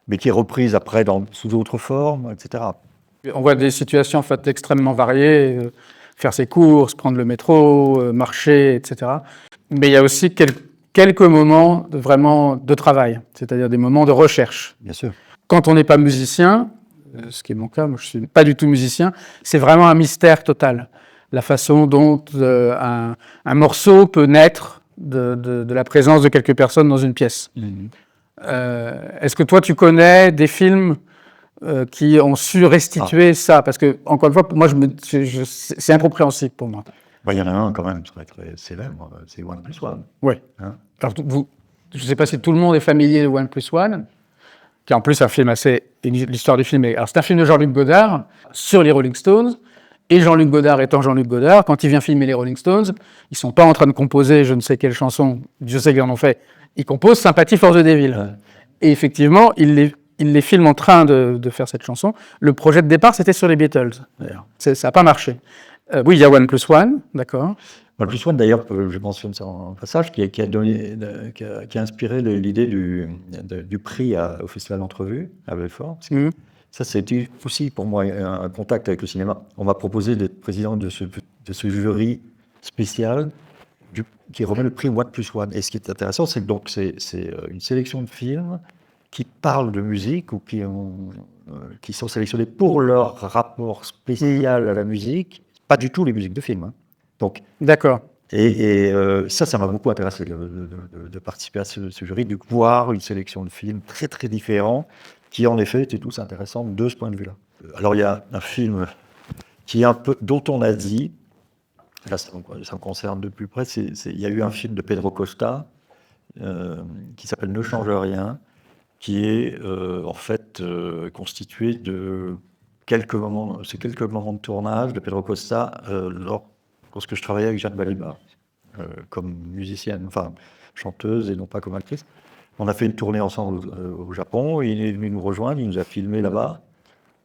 mais qui est reprise après sous d'autres formes, etc. On voit des situations en fait extrêmement variées, faire ses courses, prendre le métro, marcher, etc. Mais il y a aussi quelques moments vraiment de travail, c'est-à-dire des moments de recherche. Bien sûr. Quand on n'est pas musicien, ce qui est mon cas, moi je ne suis pas du tout musicien, c'est vraiment un mystère total. La façon dont un morceau peut naître de la présence de quelques personnes dans une pièce. Est-ce que toi, tu connais des films qui ont su restituer ça? Parce que, encore une fois, pour moi, c'est incompréhensible pour moi. Il y en a un quand même très, très célèbre, c'est One Plus One. Oui. Hein? Alors, je ne sais pas si tout le monde est familier de One Plus One, qui est en plus un film l'histoire du film alors c'est un film de Jean-Luc Godard sur les Rolling Stones. Et Jean-Luc Godard étant Jean-Luc Godard, quand il vient filmer les Rolling Stones, ils ne sont pas en train de composer je ne sais quelle chanson, Dieu sait qu'ils en ont fait, ils composent Sympathy for the Devil. Ouais. Et effectivement, ils les filment en train de faire cette chanson. Le projet de départ, c'était sur les Beatles, d'ailleurs. Ça n'a pas marché. Oui, il y a One Plus One, d'accord. One Plus One, d'ailleurs, je mentionne ça en passage, qui a inspiré l'idée du prix au Festival d'Entrevue à Belfort. Ça, c'était aussi pour moi un contact avec le cinéma. On m'a proposé d'être président de ce jury spécial qui remet le prix One Plus One. Et ce qui est intéressant, c'est que donc c'est une sélection de films qui parlent de musique ou qui sont sélectionnés pour leur rapport spécial à la musique, pas du tout les musiques de films. Hein. Donc, d'accord. Et ça m'a beaucoup intéressé de participer à ce jury, de voir une sélection de films très très différents qui en effet étaient tous intéressants de ce point de vue-là. Alors il y a un film qui est un peu, dont on a dit, là ça me concerne de plus près, il y a eu un film de Pedro Costa qui s'appelle Ne change rien, qui est en fait constitué de quelques moments de tournage de Pedro Costa lorsque je travaillais avec Jeanne Balibar, comme musicienne, enfin chanteuse et non pas comme actrice. On a fait une tournée ensemble au Japon, il est venu nous rejoindre, il nous a filmé là-bas.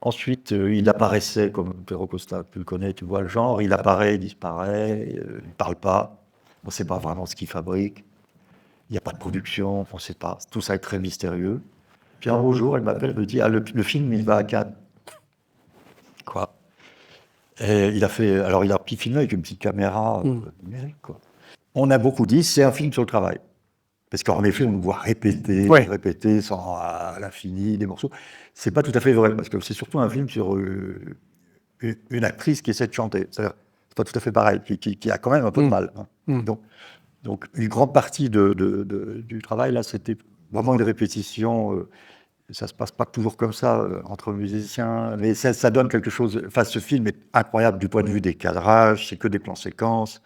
Ensuite, il apparaissait, comme Pedro Costa, tu le connais, tu vois le genre, il apparaît, il disparaît, il ne parle pas, on ne sait pas vraiment ce qu'il fabrique, il n'y a pas de production, on ne sait pas, tout ça est très mystérieux. Puis un beau jour, elle m'appelle, elle me dit, le film, il va à Cannes. Quoi? Et il a filmé avec une petite caméra numérique, quoi. On a beaucoup dit, c'est un film sur le travail. Parce qu'en effet, on nous voit répéter sans à l'infini des morceaux. C'est pas tout à fait vrai, parce que c'est surtout un film sur une actrice qui essaie de chanter. C'est pas tout à fait pareil, qui a quand même un peu de mal. Hein. Donc, une grande partie du travail, là, c'était vraiment une répétition. Ça se passe pas toujours comme ça entre musiciens, mais ça donne quelque chose. Enfin, ce film est incroyable du point de vue des cadrages, c'est que des plans séquences.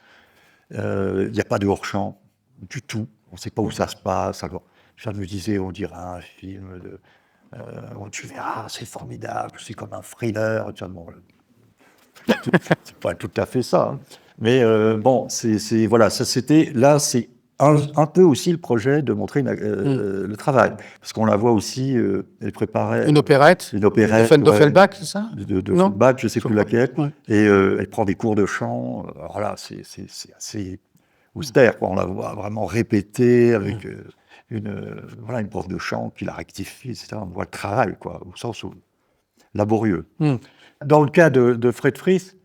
Il n'y a pas de hors-champ du tout. On ne sait pas où ça se passe. Alors, je me disais, on dirait un film tu verras, c'est formidable, c'est comme un thriller. Bon, c'est pas tout à fait ça. Hein. Mais bon, voilà, ça c'était. Là, c'est un peu aussi le projet de montrer le travail. Parce qu'on la voit aussi, elle préparait. Une opérette. d'Offenbach, c'est ça? D'Offenbach, je ne sais plus laquelle. Ouais. Et elle prend des cours de chant. Alors là, c'est assez austère, quoi. On la voit vraiment répéter avec une prof de chant qui la rectifie, etc. On voit le travail, quoi, au sens où laborieux. Dans le cas de Fred Frith,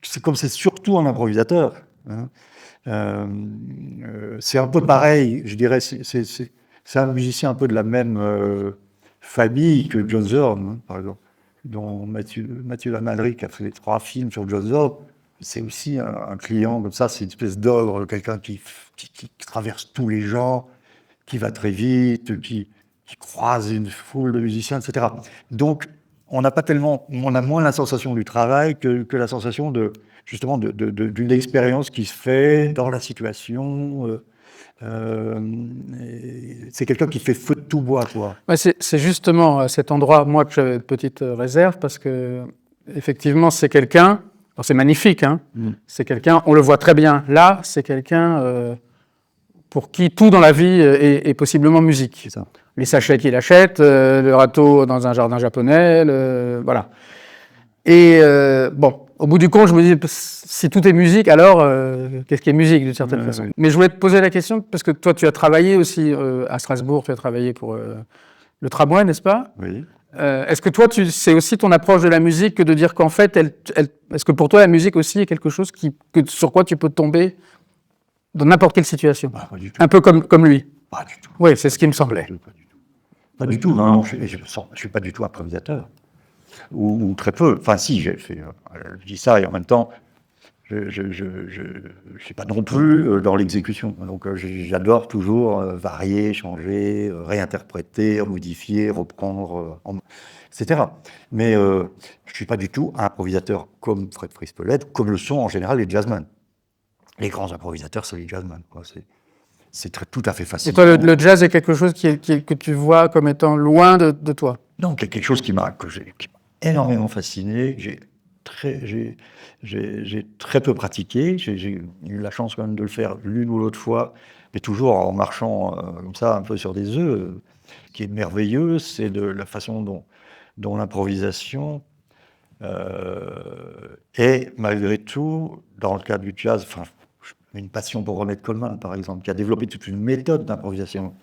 c'est surtout un improvisateur. Hein, c'est un peu pareil, je dirais, c'est un musicien un peu de la même famille que John Zorn, hein, par exemple, dont Mathieu Lamalric a fait 3 films sur John Zorn. C'est aussi un client comme ça, c'est une espèce d'ogre, quelqu'un qui traverse tous les genres, qui va très vite, qui croise une foule de musiciens, etc. Donc, on a moins la sensation du travail que la sensation justement d'une expérience qui se fait dans la situation. C'est quelqu'un qui fait feu de tout bois, quoi. Ouais, c'est justement à cet endroit, moi, que j'avais une petite réserve, parce que effectivement, c'est quelqu'un. Alors, c'est magnifique, hein. C'est quelqu'un, on le voit très bien. Là, c'est quelqu'un pour qui tout dans la vie est possiblement musique. C'est ça. Les sachets qu'il achète, le râteau dans un jardin japonais, voilà. Et bon, au bout du compte, je me dis, si tout est musique, alors qu'est-ce qui est musique d'une certaine façon? Oui. Mais je voulais te poser la question, parce que toi, tu as travaillé aussi à Strasbourg, tu as travaillé pour le tramway, n'est-ce pas? Oui. Est-ce que toi, c'est aussi ton approche de la musique que de dire qu'en fait, est-ce que pour toi, la musique aussi est quelque chose sur quoi tu peux tomber dans n'importe quelle situation? Pas du tout. Un peu comme lui. Pas du tout. Oui, c'est ce qui me semblait. Pas du tout. Non, je suis pas du tout improvisateur. Ou très peu. Enfin, si, je dis ça et en même temps, je suis pas non plus dans l'exécution. Donc, j'adore toujours varier, changer, réinterpréter, modifier, reprendre, etc. Mais je suis pas du tout un improvisateur comme Fred Frith peut l'être, comme le sont en général les jazzmen. Les grands improvisateurs, c'est les jazzmen, quoi. C'est tout à fait facile. Et toi, le jazz est quelque chose que tu vois comme étant loin de toi? Non, quelque chose qui m'a énormément fasciné. J'ai très peu pratiqué. J'ai eu la chance quand même de le faire l'une ou l'autre fois, mais toujours en marchant comme ça, un peu sur des œufs. Ce qui est merveilleux, c'est de la façon dont l'improvisation est, malgré tout, dans le cadre du jazz, une passion pour Ornette Coleman, par exemple, qui a développé toute une méthode d'improvisation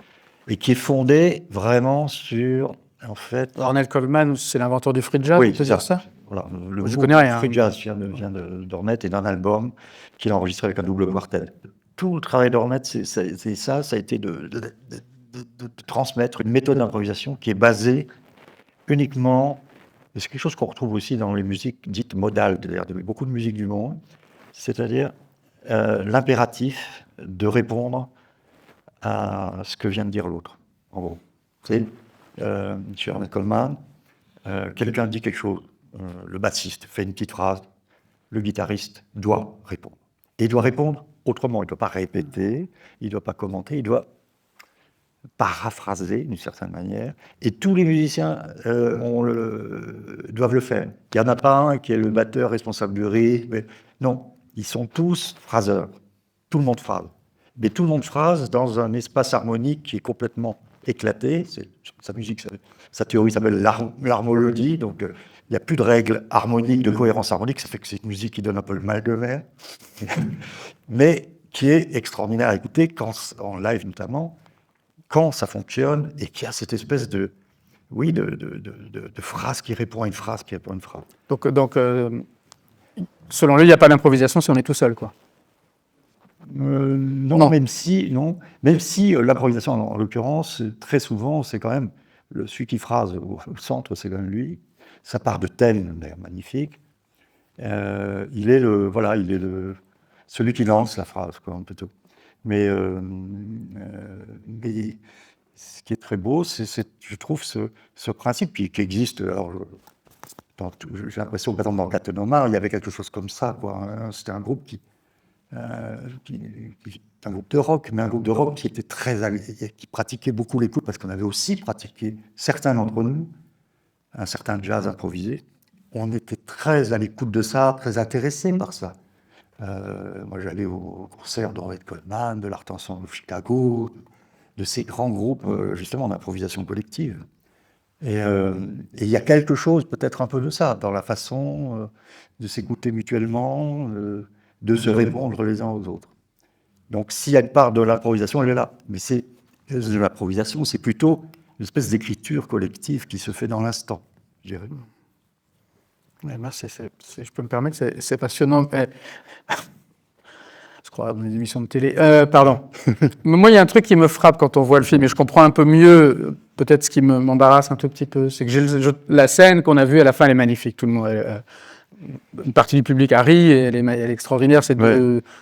et qui est fondée vraiment sur, en fait... Ornette Coleman, c'est l'inventeur du free jazz, oui, tu peux dire ça? Voilà, Je connais rien. Free jazz vient d'Ornette et d'un album qu'il a enregistré avec un double quartet. Tout le travail d'Ornette, ça a été de transmettre une méthode d'improvisation qui est basée uniquement... Et c'est quelque chose qu'on retrouve aussi dans les musiques dites modales, d'ailleurs, de beaucoup de musiques du monde, c'est-à-dire l'impératif de répondre à ce que vient de dire l'autre, en gros. C'est chez Ornette Coleman, quelqu'un dit quelque chose, le bassiste fait une petite phrase, le guitariste doit répondre. Et il doit répondre autrement, il ne doit pas répéter, il ne doit pas commenter, il doit paraphraser d'une certaine manière, et tous les musiciens doivent le faire. Il n'y en a pas un qui est le batteur responsable du rythme, non. Ils sont tous phraseurs. Tout le monde phrase. Mais tout le monde phrase dans un espace harmonique qui est complètement éclaté. Sa musique, sa théorie s'appelle l'harmologie. Donc, il n'y a plus de règles harmoniques, de cohérence harmonique. Ça fait que c'est une musique qui donne un peu le mal de mer. Mais qui est extraordinaire à écouter, en live notamment, quand ça fonctionne et qu'il y a cette espèce de phrase qui répond à une phrase, qui répond à une phrase. Donc selon lui, il n'y a pas d'improvisation si on est tout seul, quoi. Non, même si l'improvisation, en l'occurrence, très souvent, c'est quand même celui qui phrase au centre, c'est quand même lui. Ça part de thème, d'ailleurs, magnifique. Il est celui qui lance la phrase, quoi, plutôt. Mais ce qui est très beau, c'est je trouve, ce principe qui existe. Alors, j'ai l'impression que, par exemple, dans Cat Nomar, il y avait quelque chose comme ça, quoi. C'était un groupe qui est un groupe de rock, mais un groupe de rock qui était qui pratiquait beaucoup l'écoute, parce qu'on avait aussi pratiqué, certains d'entre nous, un certain jazz improvisé. On était très à l'écoute de ça, très intéressés par ça. Moi, j'allais au concert d'Ornette Coleman, de l'Art Ensemble de Chicago, de ces grands groupes, justement, d'improvisation collective. Et il y a quelque chose, peut-être un peu de ça, dans la façon de s'écouter mutuellement, de se répondre les uns aux autres. Donc, s'il y a une part de l'improvisation, elle est là. Mais c'est de l'improvisation, c'est plutôt une espèce d'écriture collective qui se fait dans l'instant, je dirais. Ouais, je peux me permettre, c'est passionnant. Je crois dans une émission de télé. Pardon. Moi, il y a un truc qui me frappe quand on voit le film, et je comprends un peu mieux, peut-être ce qui m'embarrasse un tout petit peu, c'est que la scène qu'on a vue à la fin, elle est magnifique. Tout le monde, une partie du public a ri, et elle est extraordinaire. C'est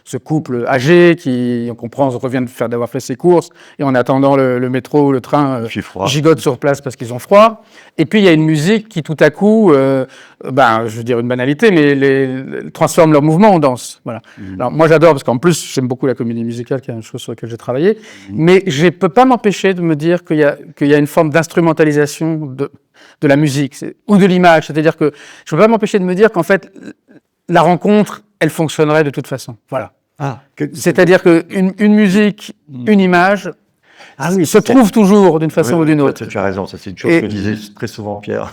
ce couple âgé qui, on comprend, revient d'avoir fait ses courses, et en attendant le métro ou le train, gigote sur place parce qu'ils ont froid. Et puis, il y a une musique qui, tout à coup, je veux dire une banalité, mais transforme leur mouvement en danse. Voilà. Alors, moi, j'adore, parce qu'en plus, j'aime beaucoup la comédie musicale, qui est une chose sur laquelle j'ai travaillé, mais je ne peux pas m'empêcher de me dire qu'il y a une forme d'instrumentalisation de la musique ou de l'image. C'est-à-dire que je ne peux pas m'empêcher de me dire qu'en fait, la rencontre, elle fonctionnerait de toute façon. Voilà. C'est-à-dire qu'une musique, une image, se trouve toujours d'une façon ou d'une autre. Tu as raison, ça c'est une chose que disait très souvent Pierre.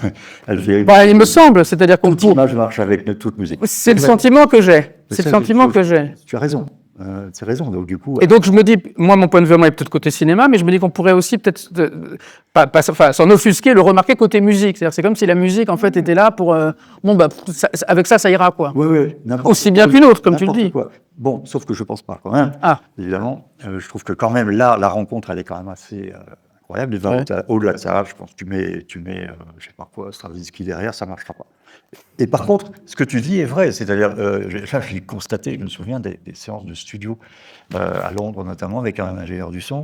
Il me semble, c'est-à-dire qu'on... Toute image marche avec toute musique. C'est le sentiment que j'ai. C'est le sentiment que j'ai. Tu as raison. Tu as raison, donc du coup... Et donc je me dis, moi mon point de vue est peut-être côté cinéma, mais je me dis qu'on pourrait aussi peut-être, s'en offusquer, le remarquer côté musique. C'est-à-dire c'est comme si la musique en fait était là pour... avec ça ira quoi. Oui. Aussi bien qu'une autre, comme tu le dis. Quoi. Bon, sauf que je pense pas quand même. Évidemment, je trouve que quand même là, la rencontre, elle est quand même assez incroyable. Au-delà de ça, je pense que tu mets je sais pas quoi, Stravinsky derrière, ça marchera pas. Et par contre, ce que tu dis est vrai, c'est-à-dire, j'ai constaté, je me souviens des séances de studio à Londres notamment, avec un ingénieur du son,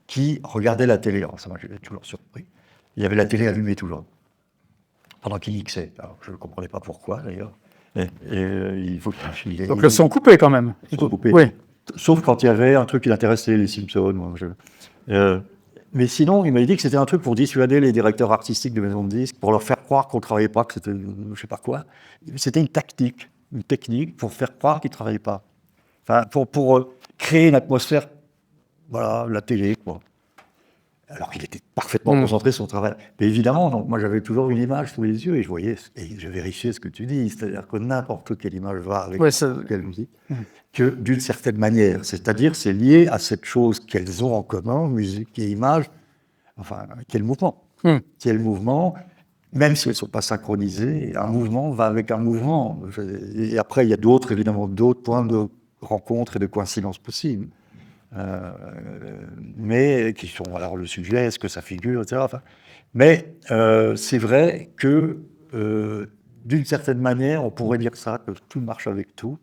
qui regardait la télé. Alors ça m'a toujours surpris. Il y avait la télé allumée toujours, pendant qu'il mixait. Alors, je ne comprenais pas pourquoi d'ailleurs. Donc le son coupé quand même. Le son coupé. Oui. Sauf quand il y avait un truc qui l'intéressait, les Simpsons. Mais sinon, il m'a dit que c'était un truc pour dissuader les directeurs artistiques de maisons de disques, pour leur faire croire qu'on ne travaillait pas, que c'était je sais pas quoi. C'était une technique pour faire croire qu'ils ne travaillaient pas. Enfin, pour créer une atmosphère, voilà, la télé, quoi. Alors qu'il était parfaitement concentré sur son travail. Mais évidemment, donc, moi j'avais toujours une image sous les yeux et je vérifiais ce que tu dis. C'est-à-dire que n'importe quelle image va avec quelle musique, que d'une certaine manière. C'est-à-dire c'est lié à cette chose qu'elles ont en commun, musique et image, enfin, qui est le mouvement. Qui est le mouvement, même si elles ne sont pas synchronisées, un mouvement va avec un mouvement. Et après, il y a évidemment d'autres points de rencontre et de coïncidence possibles. Mais qui sont alors le sujet, est-ce que ça figure, etc. Enfin, mais c'est vrai que d'une certaine manière, on pourrait dire ça, que tout marche avec tout.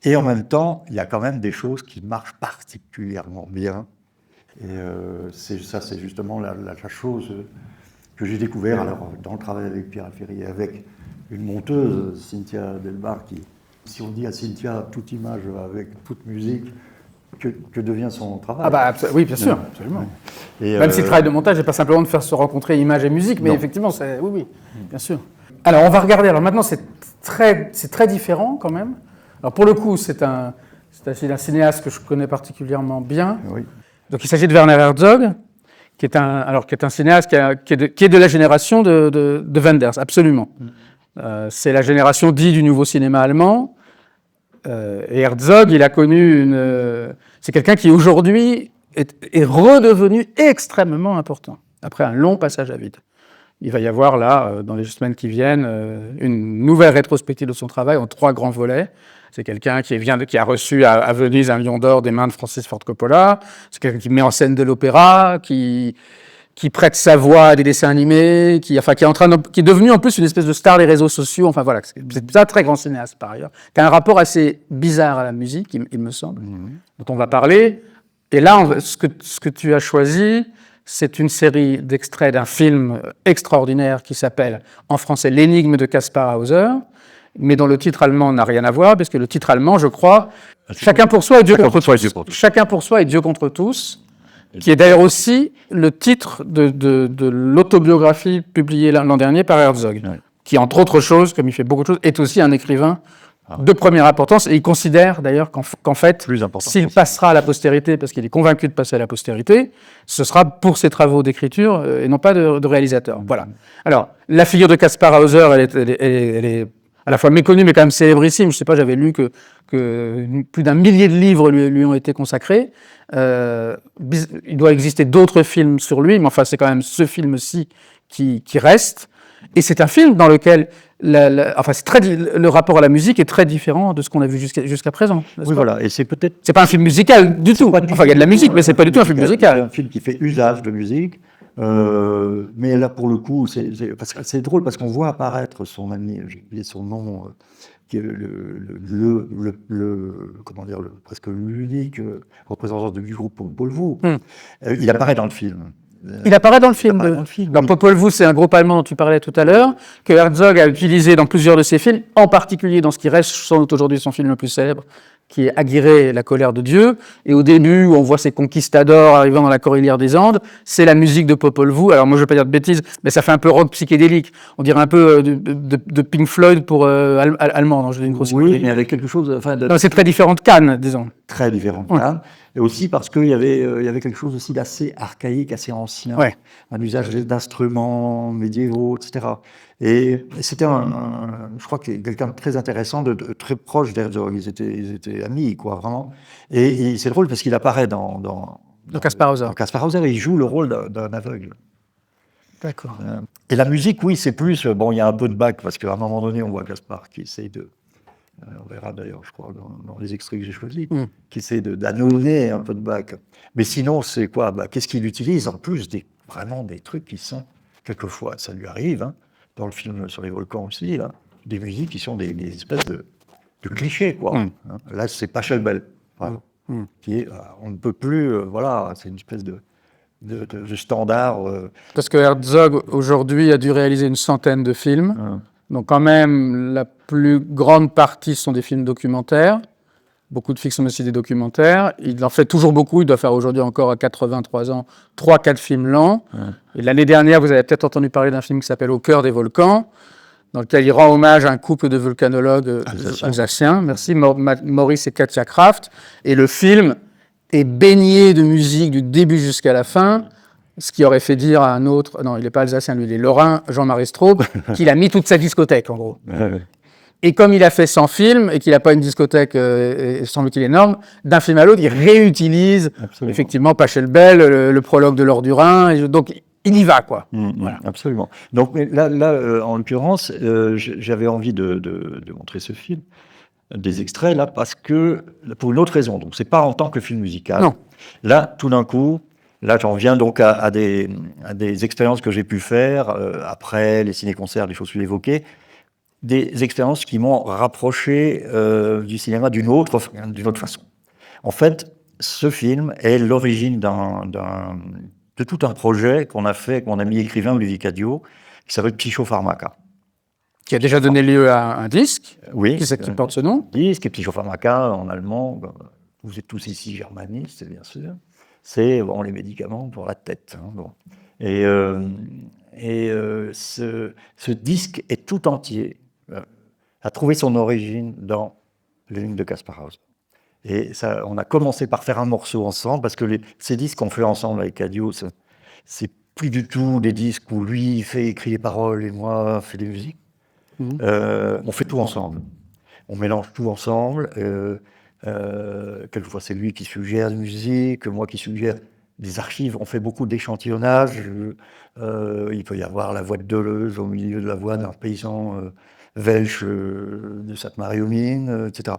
Et en même temps, il y a quand même des choses qui marchent particulièrement bien. Et c'est justement la chose que j'ai découvert alors, dans le travail avec Pierre Alfieri, avec une monteuse, Cynthia Delbar, qui, si on dit à Cynthia toute image avec toute musique, que devient son travail. Oui, bien sûr, absolument. Et même si le travail de montage n'est pas simplement de faire se rencontrer image et musique, mais effectivement, oui, bien sûr. Alors, on va regarder. Alors maintenant, c'est très différent quand même. Alors pour le coup, c'est un cinéaste que je connais particulièrement bien. Oui. Donc il s'agit de Werner Herzog, qui est un cinéaste qui est de la génération de Wenders, absolument. C'est la génération dite du nouveau cinéma allemand. Et Herzog, il a connu c'est quelqu'un qui aujourd'hui est redevenu extrêmement important, après un long passage à vide. Il va y avoir là, dans les semaines qui viennent, une nouvelle rétrospective de son travail en 3 grands volets. C'est quelqu'un qui a reçu à Venise un Lion d'Or des mains de Francis Ford Coppola. C'est quelqu'un qui met en scène de l'opéra, qui prête sa voix à des dessins animés, qui est devenu en plus une espèce de star des réseaux sociaux. Enfin voilà, c'est un très grand cinéaste par ailleurs, qui a un rapport assez bizarre à la musique, il me semble, dont on va parler. Et là, ce que tu as choisi, c'est une série d'extraits d'un film extraordinaire qui s'appelle en français L'énigme de Kaspar Hauser, mais dont le titre allemand n'a rien à voir, parce que le titre allemand, je crois, Chacun pour soi et Dieu Chacun contre pour soi et Dieu tous. contre tous. Chacun pour soi et Dieu contre tous, qui est d'ailleurs aussi le titre de l'autobiographie publiée l'an dernier par Herzog, Ouais. qui, entre autres choses, comme il fait beaucoup de choses, est aussi un écrivain de première importance. Et il considère d'ailleurs qu'en fait, Plus important. s'il passera à la postérité, parce qu'il est convaincu de passer à la postérité, ce sera pour ses travaux d'écriture et non pas de réalisateur. Voilà. Alors, la figure de Kaspar Hauser, elle est à la fois méconnue, mais quand même célébrissime. Je ne sais pas, j'avais lu que plus d'1 millier de livres lui ont été consacrés. Il doit exister d'autres films sur lui, mais enfin, c'est quand même ce film-ci qui reste. Et c'est un film dans lequel le rapport à la musique est très différent de ce qu'on a vu jusqu'à présent. n'est-ce Oui, pas voilà. Et c'est peut-être. C'est pas un film musical du tout. Enfin, il y a de la musique, mais c'est pas du tout un film C'est musical. un film qui fait usage de musique. Mais là, pour le coup, parce que c'est drôle parce qu'on voit apparaître son ami, j'ai oublié son nom, qui est comment dire, presque l'unique représentant du groupe Popol Vuh. Il apparaît dans le film. Il apparaît dans le film. apparaît dans le film, Dans oui. Popol Vuh, c'est un groupe allemand dont tu parlais tout à l'heure, que Herzog a utilisé dans plusieurs de ses films, en particulier dans ce qui reste sans doute aujourd'hui son film le plus célèbre, qui est Aguirre, la colère de Dieu. Et au début, où on voit ces conquistadors arrivant dans la Cordillère des Andes, c'est la musique de Popol Vuh. Alors moi, je ne vais pas dire de bêtises, mais ça fait un peu rock psychédélique. On dirait un peu de Pink Floyd pour allemand. Non, je dis une grosse Oui, connerie. mais avec quelque chose. Enfin, Non, c'est très différent de Cannes, disons. très différent. Ouais. Hein. Et aussi parce qu'il y avait quelque chose aussi d'assez archaïque, assez ancien, Ouais. un usage d'instruments médiévaux, etc. Et c'était je crois que quelqu'un de très intéressant, de très proche d'Herzog. Ils étaient amis, quoi, vraiment. Et c'est drôle parce qu'il apparaît dans Kaspar Hauser. dans Kaspar Hauser, et il joue le rôle d'un aveugle. D'accord. Et la musique, oui, c'est plus. Bon, il y a un peu de Bach, parce qu'à un moment donné, on voit Kaspar qui essaye de. On verra d'ailleurs, je crois, dans les extraits que j'ai choisis, qui essaie d'annoncer un peu de Bach. Mais sinon, c'est quoi? Qu'est-ce qu'il utilise? En plus, vraiment des trucs qui sont, quelquefois, ça lui arrive, hein, dans le film sur les volcans aussi, là, des musiques qui sont des espèces de clichés, quoi. Hein. Là, c'est Pachelbel, voilà, qui est, on ne peut plus, voilà, c'est une espèce de standard. Parce que Herzog, aujourd'hui, a dû réaliser une centaine de films. Donc quand même, la plus grande partie sont des films documentaires. Beaucoup de fictions, mais aussi des documentaires. Il en fait toujours beaucoup. Il doit faire aujourd'hui encore à 83 ans 3-4 films lents. Et l'année dernière, vous avez peut-être entendu parler d'un film qui s'appelle Au cœur des volcans, dans lequel il rend hommage à un couple de volcanologues alsaciens. Merci, Maurice et Katia Kraft. Et le film est baigné de musique du début jusqu'à la fin. Ce qui aurait fait dire à un autre, non, il n'est pas alsacien, lui, il est lorrain, Jean-Marie Straub, qu'il a mis toute sa discothèque, en gros. Et comme il a fait 100 films et qu'il n'a pas une discothèque, semble-t-il, énorme, d'un film à l'autre, il réutilise effectivement Pachelbel, le prologue de l'Or du Rhin, et donc il y va, quoi. Voilà. Absolument. Donc mais là en l'occurrence, j'avais envie de montrer ce film, des extraits, là, parce que, pour une autre raison. Donc c'est pas en tant que film musical. Non. Là, tout d'un coup, là, j'en viens donc à des expériences que j'ai pu faire après les ciné-concerts, les choses que j'ai évoquées, des expériences qui m'ont rapproché du cinéma d'une autre façon. En fait, ce film est l'origine de tout un projet qu'on a fait, qu'on a mis écrivain Olivier Cadio, qui s'appelle Psychopharmaca. Qui a déjà donné lieu à un disque, Oui, qui porte ce nom. Disque et Psychopharmaca en allemand. Vous êtes tous ici germanistes, bien sûr. C'est les médicaments pour la tête. Hein, bon. Et ce disque est tout entier, a trouvé son origine dans les lignes de Kaspar Hauser. Et ça, on a commencé par faire un morceau ensemble, parce que ces disques qu'on fait ensemble avec Cadio, c'est plus du tout des disques où lui écrit les paroles et moi fais des musiques. On fait tout ensemble. On mélange tout ensemble. Quelquefois, c'est lui qui suggère des musiques, moi qui suggère des archives. On fait beaucoup d'échantillonnage. Il peut y avoir la voix de Deleuze au milieu de la voix d'un paysan welsh de Sainte-Marie-aux-Mines, etc.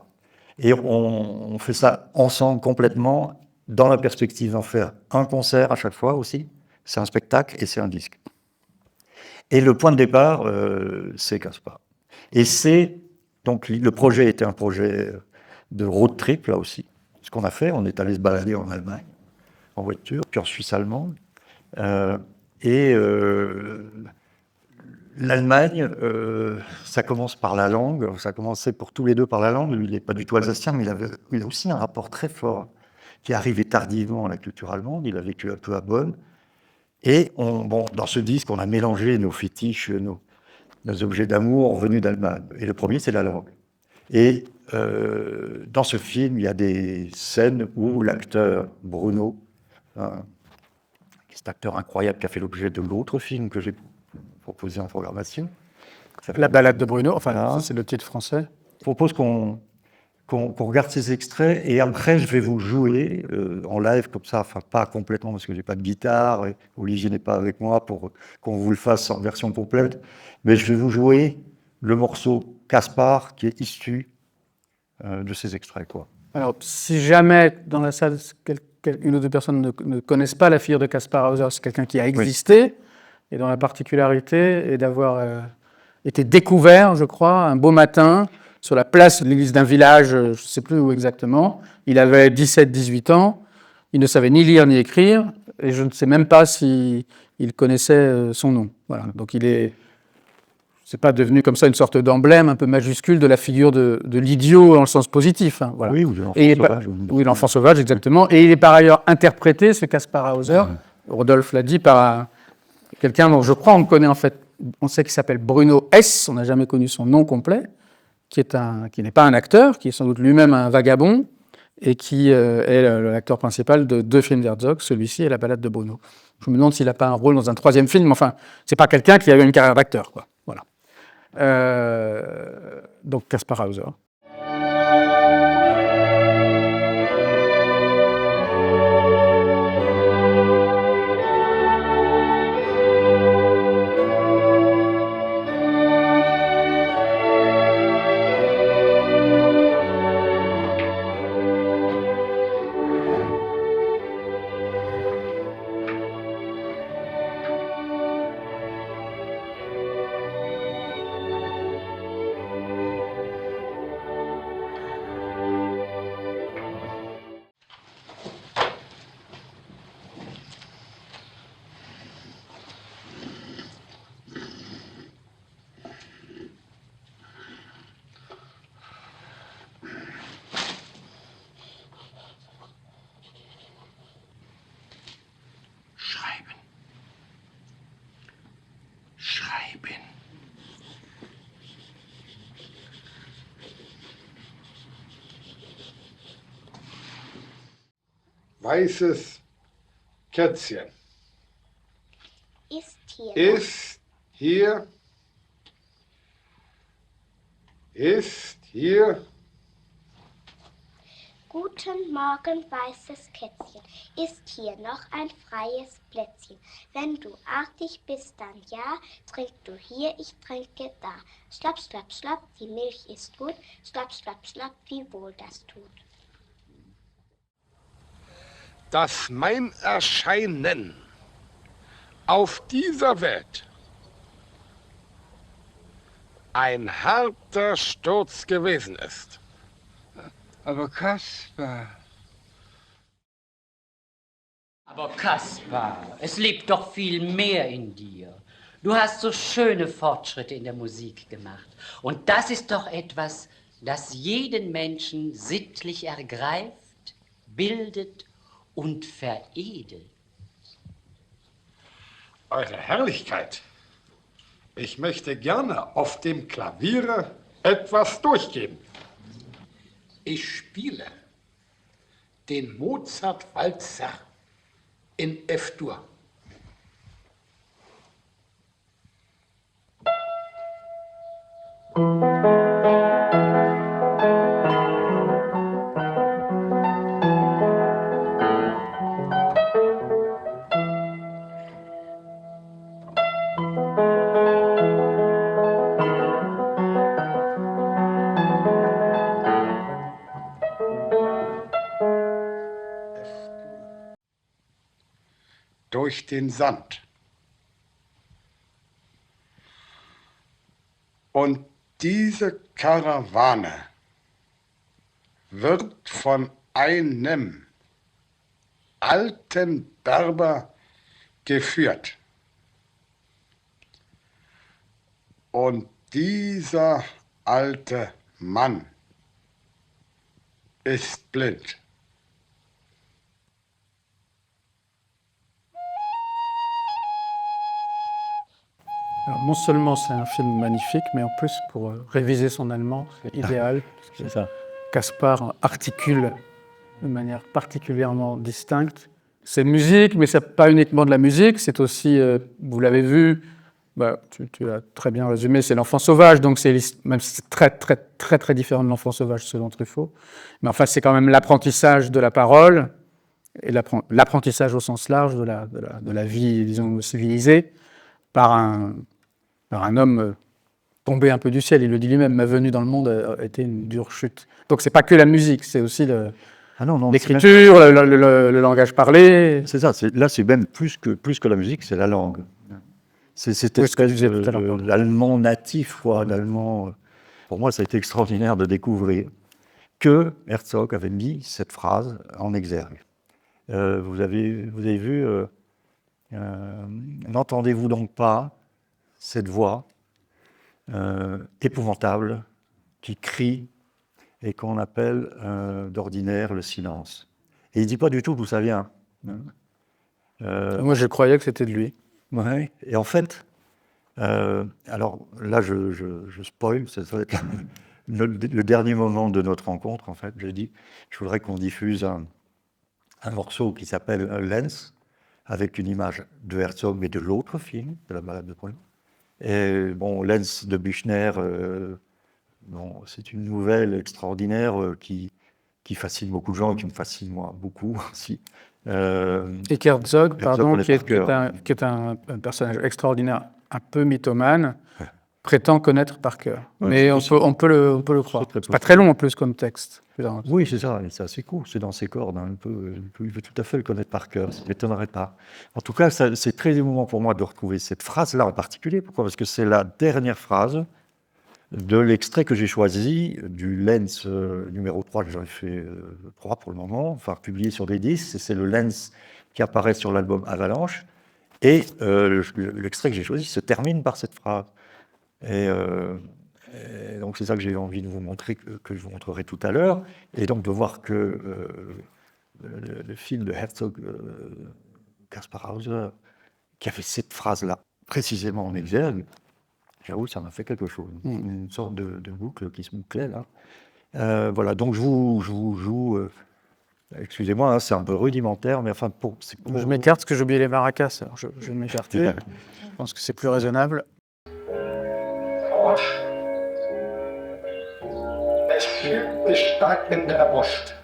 Et on fait ça ensemble complètement, dans la perspective d'en faire un concert à chaque fois aussi. C'est un spectacle et c'est un disque. Et le point de départ, c'est Kaspar. Et donc le projet était un projet de road trip, là aussi. Ce qu'on a fait, on est allé se balader en Allemagne, en voiture, puis en Suisse allemande. l'Allemagne, ça commence par la langue. Ça a commencé pour tous les deux par la langue. Lui, il n'est pas du tout alsacien, mais il a aussi un rapport très fort qui est arrivé tardivement à la culture allemande. Il a vécu un peu à Bonn. Et dans ce disque, on a mélangé nos fétiches, nos objets d'amour venus d'Allemagne. Et le premier, c'est la langue. Et dans ce film, il y a des scènes où l'acteur Bruno, cet acteur incroyable qui a fait l'objet de l'autre film que j'ai proposé en programmation. La balade de Bruno, enfin, c'est le titre français. Je propose qu'on regarde ces extraits et après je vais vous jouer en live comme ça, enfin pas complètement parce que j'ai pas de guitare et Olivier n'est pas avec moi pour qu'on vous le fasse en version complète, mais je vais vous jouer le morceau Caspar qui est issu de ces extraits, quoi. Alors, si jamais dans la salle, une ou deux personnes ne connaissent pas la figure de Caspar Hauser, c'est quelqu'un qui a existé et dont la particularité est d'avoir été découvert, je crois, un beau matin sur la place de l'église d'un village, je ne sais plus où exactement. Il avait 17-18 ans, il ne savait ni lire ni écrire, et je ne sais même pas s'il connaissait son nom. Voilà. Donc c'est pas devenu comme ça une sorte d'emblème un peu majuscule de la figure de l'idiot dans le sens positif. Hein, voilà. Oui, ou de l'enfant sauvage. Oui, l'enfant sauvage, exactement. Et il est par ailleurs interprété, ce Caspar Hauser, Rodolphe l'a dit, par quelqu'un dont je crois on connaît en fait, on sait qu'il s'appelle Bruno S, on n'a jamais connu son nom complet, qui n'est pas un acteur, qui est sans doute lui-même un vagabond, et qui est l'acteur principal de deux films d'Herzog, celui-ci et La balade de Bruno. Je me demande s'il n'a pas un rôle dans un troisième film, enfin, c'est pas quelqu'un qui a eu une carrière d'acteur, quoi. Voilà. Donc Caspar Hauser. Weißes Kätzchen. Ist hier. Ist hier. Ist hier. Guten Morgen, weißes Kätzchen. Ist hier noch ein freies Plätzchen? Wenn du artig bist, dann ja. Trink du hier, ich trinke da. Schlapp, schlapp, schlapp, die Milch ist gut. Schlapp, schlapp, schlapp, wie wohl das tut. Dass mein Erscheinen auf dieser Welt ein harter Sturz gewesen ist. Aber Kaspar... Aber Kaspar, es lebt doch viel mehr in dir. Du hast so schöne Fortschritte in der Musik gemacht. Und das ist doch etwas, das jeden Menschen sittlich ergreift, bildet und veredelt. Eure Herrlichkeit, ich möchte gerne auf dem Klaviere etwas durchgeben. Ich spiele den Mozart-Walzer in F-Dur. Durch den Sand. Und diese Karawane wird von einem alten Berber geführt. Und dieser alte Mann ist blind. Alors, non seulement c'est un film magnifique, mais en plus, pour réviser son allemand, c'est idéal. C'est ça. Caspar articule de manière particulièrement distincte. C'est musique, mais ce n'est pas uniquement de la musique, c'est aussi, vous l'avez vu, tu l'as très bien résumé, c'est l'enfant sauvage, donc même si c'est très différent de l'enfant sauvage selon Truffaut, mais enfin c'est quand même l'apprentissage de la parole, et l'apprentissage au sens large de la vie, disons, civilisée, par un homme tombé un peu du ciel. Il le dit lui-même, ma venue dans le monde a été une dure chute. Donc c'est pas que la musique, c'est aussi l'écriture, le langage parlé. C'est ça, là c'est même plus que la musique, c'est la langue. C'est cette espèce d'allemand natif, quoi, d'allemand. Pour moi, ça a été extraordinaire de découvrir que Herzog avait mis cette phrase en exergue. Vous avez vu, n'entendez-vous donc pas cette voix épouvantable qui crie et qu'on appelle d'ordinaire le silence. Et il ne dit pas du tout d'où ça vient. Moi, je croyais que c'était de lui. Ouais. Et en fait, alors là, je spoil, ça va être le dernier moment de notre rencontre, en fait. J'ai dit, je voudrais qu'on diffuse un morceau qui s'appelle Lenz, avec une image de Herzog, mais de l'autre film, de la balade de Prune. Et bon, Lenz de Büchner, c'est une nouvelle extraordinaire qui fascine beaucoup de gens, qui me fascine moi beaucoup aussi. Et Herzog, qui est un personnage extraordinaire, un peu mythomane, prétend connaître par cœur. Ouais, mais on peut le croire. C'est pas très long en plus comme texte. Oui, c'est ça, c'est assez court, c'est dans ses cordes. Hein. Il peut tout à fait le connaître par cœur, ça ne m'étonnerait pas. En tout cas, c'est très émouvant pour moi de retrouver cette phrase-là en particulier. Pourquoi ? Parce que c'est la dernière phrase de l'extrait que j'ai choisi du Lenz numéro 3, que j'en ai fait 3 pour le moment, enfin publié sur des disques, c'est le Lenz qui apparaît sur l'album Avalanche, et l'extrait que j'ai choisi se termine par cette phrase. Et donc c'est ça que j'ai envie de vous montrer, que je vous montrerai tout à l'heure, et donc de voir que le film de Herzog, Kaspar Hauser, qui avait cette phrase-là précisément en exergue, j'avoue, ça m'a fait quelque chose, une sorte de boucle qui se bouclait là. Voilà, donc je vous joue. Excusez-moi, hein, c'est un peu rudimentaire, mais enfin pour. Je m'écarte parce que j'ai oublié les maracas. Alors je vais m'écarter. Je pense que c'est plus raisonnable. Es fühlt mich stark in der Brust.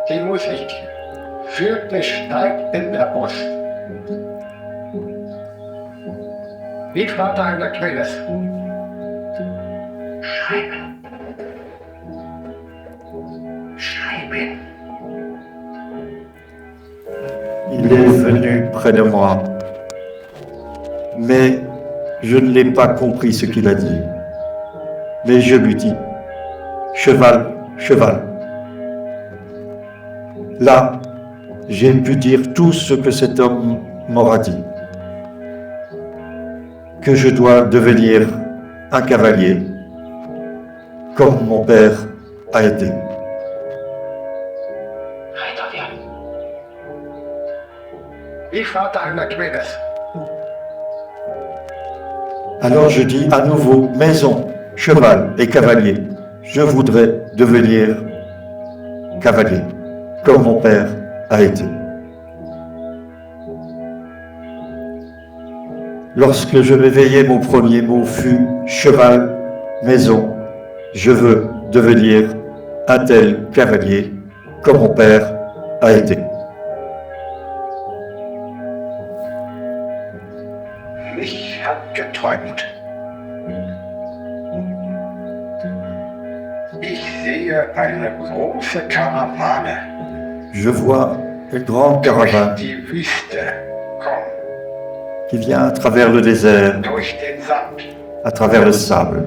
Die Musik fühlt mich stark in der Brust. Wie Vater einer Kleines. Schreiben. Schreiben. Il est venu près de moi, mais je ne l'ai pas compris ce qu'il a dit. Mais je lui dis, cheval, cheval. Là, j'ai pu dire tout ce que cet homme m'aura dit. Que je dois devenir un cavalier, comme mon père a été. Alors je dis à nouveau, maison, cheval et cavalier. Je voudrais devenir cavalier, comme mon père a été. Lorsque je m'éveillai, mon premier mot fut cheval, maison. Je veux devenir un tel cavalier, comme mon père a été. Ich hab geträumt. Ich sehe eine große Karawane. Je vois une grande caravane Die Wüste kommen. Qui vient à travers le désert, Durch den Sand. à travers le sable.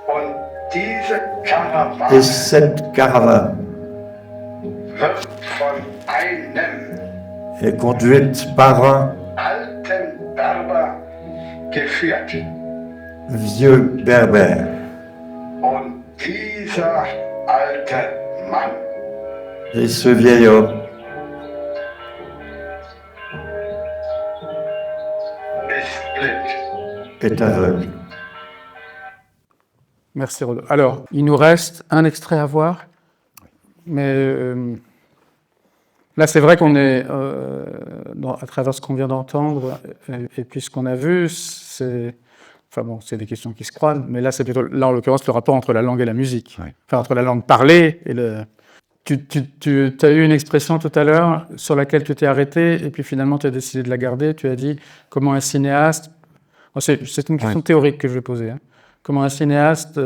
Und diese Karawane Et cette caravane wird von einem est conduite par un alten geführt. Vieux Berbère. Und dieser alte Mann Et ce vieil homme ist blind. est aveugle. Merci Rodolphe. Alors, il nous reste un extrait à voir, mais là c'est vrai qu'on est, à travers ce qu'on vient d'entendre et puis ce qu'on a vu, c'est des questions qui se croisent, mais là c'est plutôt, là en l'occurrence, le rapport entre la langue et la musique, enfin entre la langue parlée et le... Tu as eu une expression tout à l'heure sur laquelle tu t'es arrêté et puis finalement tu as décidé de la garder, tu as dit comment un cinéaste, c'est une question théorique que je vais poser, hein. Comment un cinéaste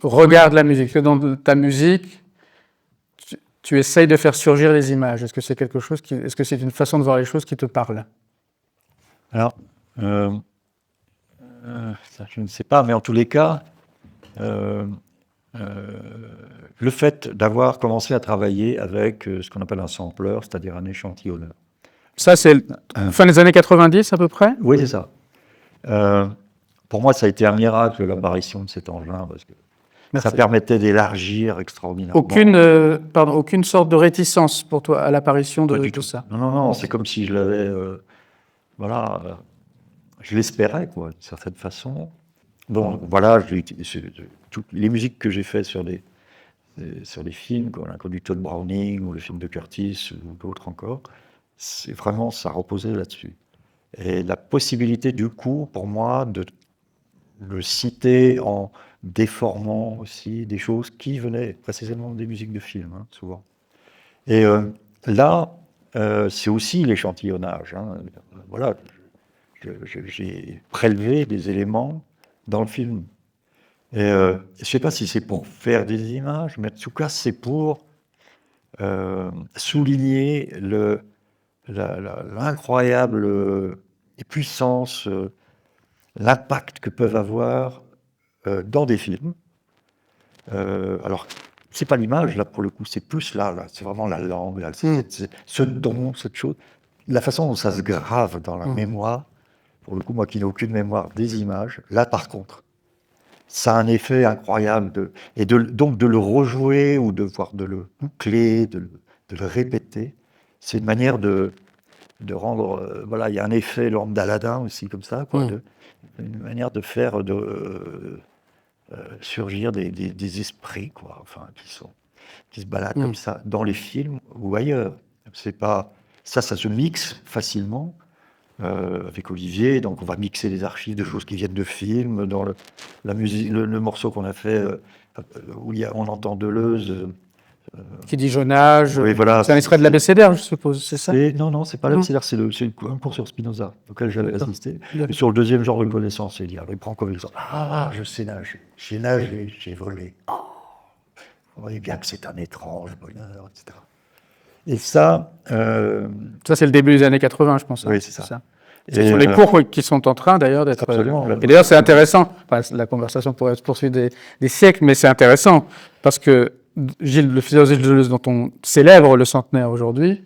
regarde la musique. Que dans ta musique, tu essayes de faire surgir les images. Est-ce que c'est quelque chose est-ce que c'est une façon de voir les choses qui te parle? Alors, ça, je ne sais pas, mais en tous les cas, le fait d'avoir commencé à travailler avec ce qu'on appelle un sampleur, c'est-à-dire un échantillonneur. Ça, c'est fin des années 90 à peu près? Oui, c'est ça. Pour moi, ça a été un miracle, l'apparition de cet engin, parce que ça permettait d'élargir extraordinairement. Aucune sorte de réticence pour toi à l'apparition de tout ça? Non, c'est comme si je l'avais... je l'espérais, quoi, d'une certaine façon. Bon, voilà, toutes les musiques que j'ai faites sur des films, comme L'inconducteur de Browning, ou le film de Curtis, ou d'autres encore, c'est vraiment, ça reposait là-dessus. Et la possibilité, du coup, pour moi, de le citer en déformant aussi des choses qui venaient précisément des musiques de films, hein, souvent. Et là, c'est aussi l'échantillonnage. Hein. Voilà, j'ai prélevé des éléments dans le film. Et je ne sais pas si c'est pour faire des images, mais en tout cas, c'est pour souligner l'incroyable puissance, l'impact que peuvent avoir dans des films. Alors, c'est pas l'image, là, pour le coup, c'est plus là c'est vraiment la langue, là, ce don, cette chose. La façon dont ça se grave dans la mémoire, pour le coup, moi qui n'ai aucune mémoire des images, là, par contre, ça a un effet incroyable. Donc, de le rejouer ou de le boucler, de le répéter, c'est une manière de rendre... voilà, il y a un effet, l'orme d'Aladin aussi, comme ça, quoi, une manière de faire surgir des esprits, quoi, enfin, qui se baladent comme ça, dans les films ou ailleurs. C'est pas... Ça se mixe facilement avec Olivier, donc on va mixer les archives de choses qui viennent de films, dans la musique, le morceau qu'on a fait, où on entend Deleuze... qui dit Jonage, oui, voilà, c'est un extrait de l'abécédaire, je suppose, c'est ça? Non, c'est pas l'abécédaire, c'est un cours sur Spinoza, auquel j'avais assisté. Et sur le deuxième genre de connaissance, il prend comme exemple, je sais nager, j'ai nagé, j'ai volé. Vous voyez bien que c'est un étrange bonheur, etc. Et ça... Ça, c'est le début des années 80, je pense. Oui, c'est ça. Ce sont les cours qui sont en train, d'ailleurs, d'être... Absolument. Et d'ailleurs, c'est intéressant, la conversation pourrait se poursuivre des siècles, mais c'est intéressant, parce que Gilles, le philosophe de Deleuze, dont on célèbre le centenaire aujourd'hui,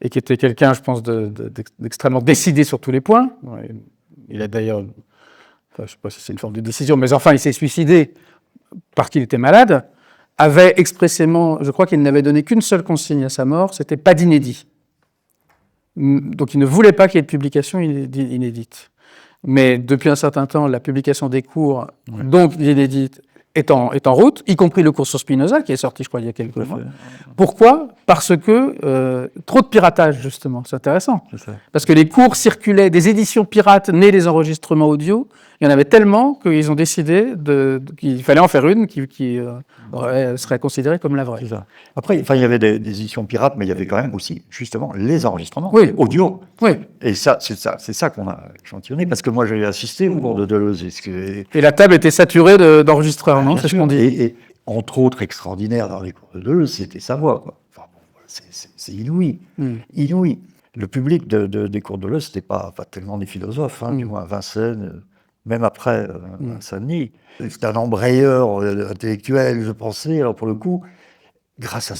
et qui était quelqu'un, je pense, d'extrêmement décidé sur tous les points. Il a d'ailleurs, je ne sais pas si c'est une forme de décision, mais enfin, il s'est suicidé parce qu'il était malade, avait expressément, je crois qu'il n'avait donné qu'une seule consigne à sa mort, c'était pas d'inédit. Donc il ne voulait pas qu'il y ait de publication inédite. Mais depuis un certain temps, la publication des cours, donc l'inédite, est en route, y compris le cours sur Spinoza, qui est sorti, je crois, il y a quelques mois. Pourquoi ? Parce que trop de piratage, justement. C'est intéressant. Parce que les cours circulaient, des éditions pirates nées des enregistrements audio, il y en avait tellement qu'ils ont décidé qu'il fallait en faire une qui serait considérée comme la vraie. Après, il y avait des éditions pirates, mais il y avait quand même aussi, justement, les enregistrements audio. Oui. Et ça, c'est ça qu'on a échantillonné, parce que moi, j'ai assisté au cours de Deleuze. Et la table était saturée d'enregistreurs, non ? C'est ce qu'on dit. Et entre autres, extraordinaire dans les cours de Deleuze, c'était sa voix, quoi. Enfin, bon, c'est inouï. Inouï. Le public des cours de Deleuze, c'était pas tellement des philosophes, du moins à Vincennes, même après Saint-Denis. C'était un embrayeur intellectuel, je pensais, alors pour le coup. grâce à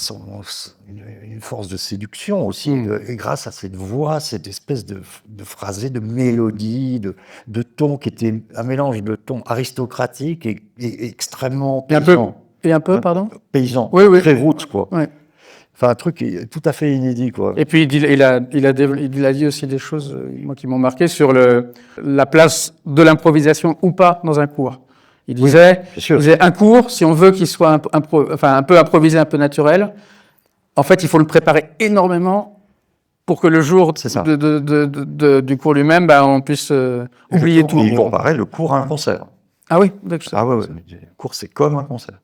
une force de séduction aussi, et grâce à cette voix, cette espèce de phrasé, de mélodie, de ton qui était un mélange de ton aristocratique et extrêmement paysan. Et un peu, pardon ? Paysan, Oui. très roots, quoi. Ouais. Enfin, un truc tout à fait inédit, quoi. Et puis, il a dit aussi des choses, moi, qui m'ont marqué sur la place de l'improvisation ou pas dans un cours. Il disait, un cours, si on veut qu'il soit un peu improvisé, un peu naturel, en fait, il faut le préparer énormément pour que le jour du cours lui-même, on puisse oublier tout. Il comparait le cours à un concert. Ah oui, d'accord. Ah ouais. Le cours, c'est comme un concert.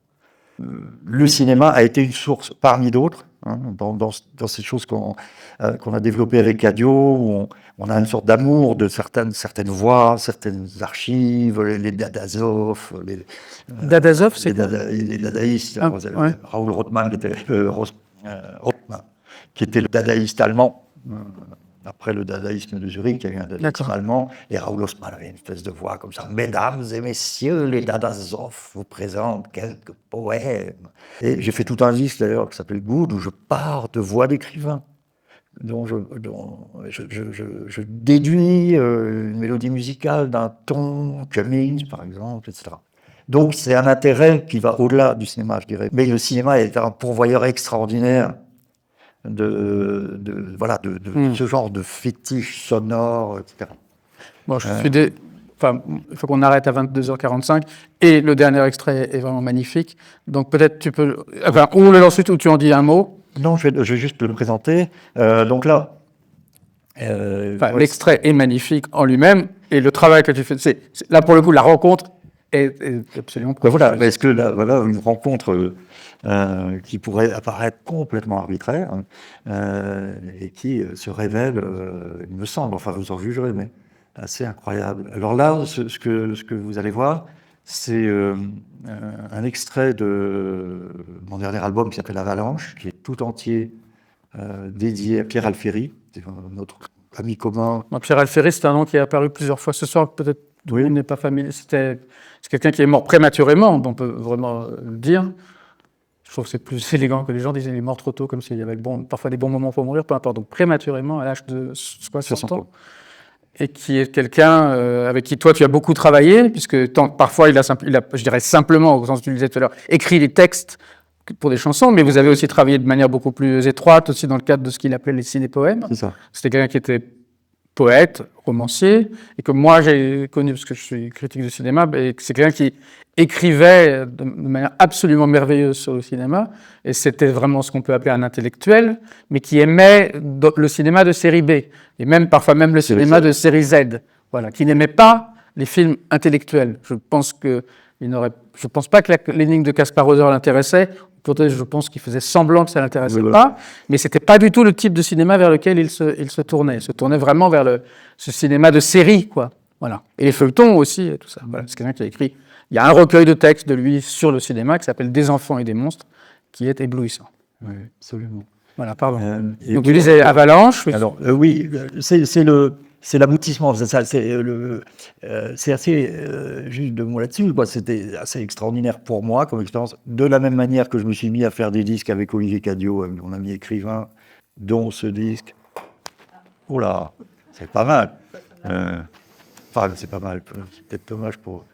Le cinéma a été une source parmi d'autres, dans ces choses qu'on a développées avec Cadio, où on a une sorte d'amour de certaines voix, certaines archives, les Dadazov. Dadazov, c'est les dadaïstes. Ouais. Raoul Rothman, qui était le dadaïste allemand. Après le dadaïsme de Zurich, il y a eu un dadaïsme allemand, et Raoul Haussmann avait une espèce de voix comme ça. Mesdames et messieurs, les Dadazov vous présentent quelques poèmes. Et j'ai fait tout un disque d'ailleurs qui s'appelle Good, où je pars de voix d'écrivain, dont je déduis une mélodie musicale d'un ton, Cummings par exemple, etc. Donc c'est un intérêt qui va au-delà du cinéma, je dirais. Mais le cinéma est un pourvoyeur extraordinaire de ce genre de fétiche sonore, etc. Bon, il faut qu'on arrête à 22h45 et le dernier extrait est vraiment magnifique. Donc peut-être tu peux... on le lance ensuite ou tu en dis un mot. Non, je vais juste le présenter. Donc là... l'extrait est magnifique en lui-même et le travail que tu fais... là, pour le coup, la rencontre est absolument... Voilà, est-ce que là, une rencontre... qui pourrait apparaître complètement arbitraire et qui se révèle, il me semble, enfin vous en jugerez, mais assez incroyable. Alors là, ce que vous allez voir, c'est un extrait de mon dernier album qui s'appelle Avalanche, qui est tout entier dédié à Pierre Alféry, notre ami commun. Pierre Alféry, c'est un nom qui est apparu plusieurs fois ce soir, peut-être tout le monde n'est pas familier. C'est quelqu'un qui est mort prématurément, on peut vraiment le dire. Je trouve que c'est plus élégant que les gens disaient qu'il est mort trop tôt, comme s'il y avait parfois des bons moments pour mourir, peu importe. Donc prématurément, à l'âge de 60 ans. Et qui est quelqu'un avec qui toi tu as beaucoup travaillé, puisque parfois il a, je dirais simplement, au sens que tu le disais tout à l'heure, écrit des textes pour des chansons, mais vous avez aussi travaillé de manière beaucoup plus étroite, aussi dans le cadre de ce qu'il appelait les ciné-poèmes. C'est ça. C'était quelqu'un qui était poète, romancier, et que moi j'ai connu, parce que je suis critique de cinéma, et c'est quelqu'un qui écrivait de manière absolument merveilleuse sur le cinéma, et c'était vraiment ce qu'on peut appeler un intellectuel, mais qui aimait le cinéma de série B, et parfois même le cinéma de série Z, voilà, qui n'aimait pas les films intellectuels. Je pense pas que l'énigme de Kaspar Hauser l'intéressait. Je pense qu'il faisait semblant que ça l'intéressait pas, mais c'était pas du tout le type de cinéma vers lequel il se tournait. Il se tournait vraiment vers ce cinéma de série, quoi. Voilà. Et les feuilletons aussi, et tout ça. Voilà. C'est quelqu'un qui a écrit. Il y a un recueil de textes de lui sur le cinéma qui s'appelle Des enfants et des monstres, qui est éblouissant. Oui, absolument. Voilà, pardon. Donc tu disais Avalanche. Oui. Alors oui, c'est l'aboutissement. C'est assez juste deux mots là-dessus. C'était assez extraordinaire pour moi comme expérience. De la même manière que je me suis mis à faire des disques avec Olivier Cadio, mon ami écrivain, dont ce disque. Oh là, c'est pas mal. Enfin, c'est pas mal. C'est peut-être dommage pour.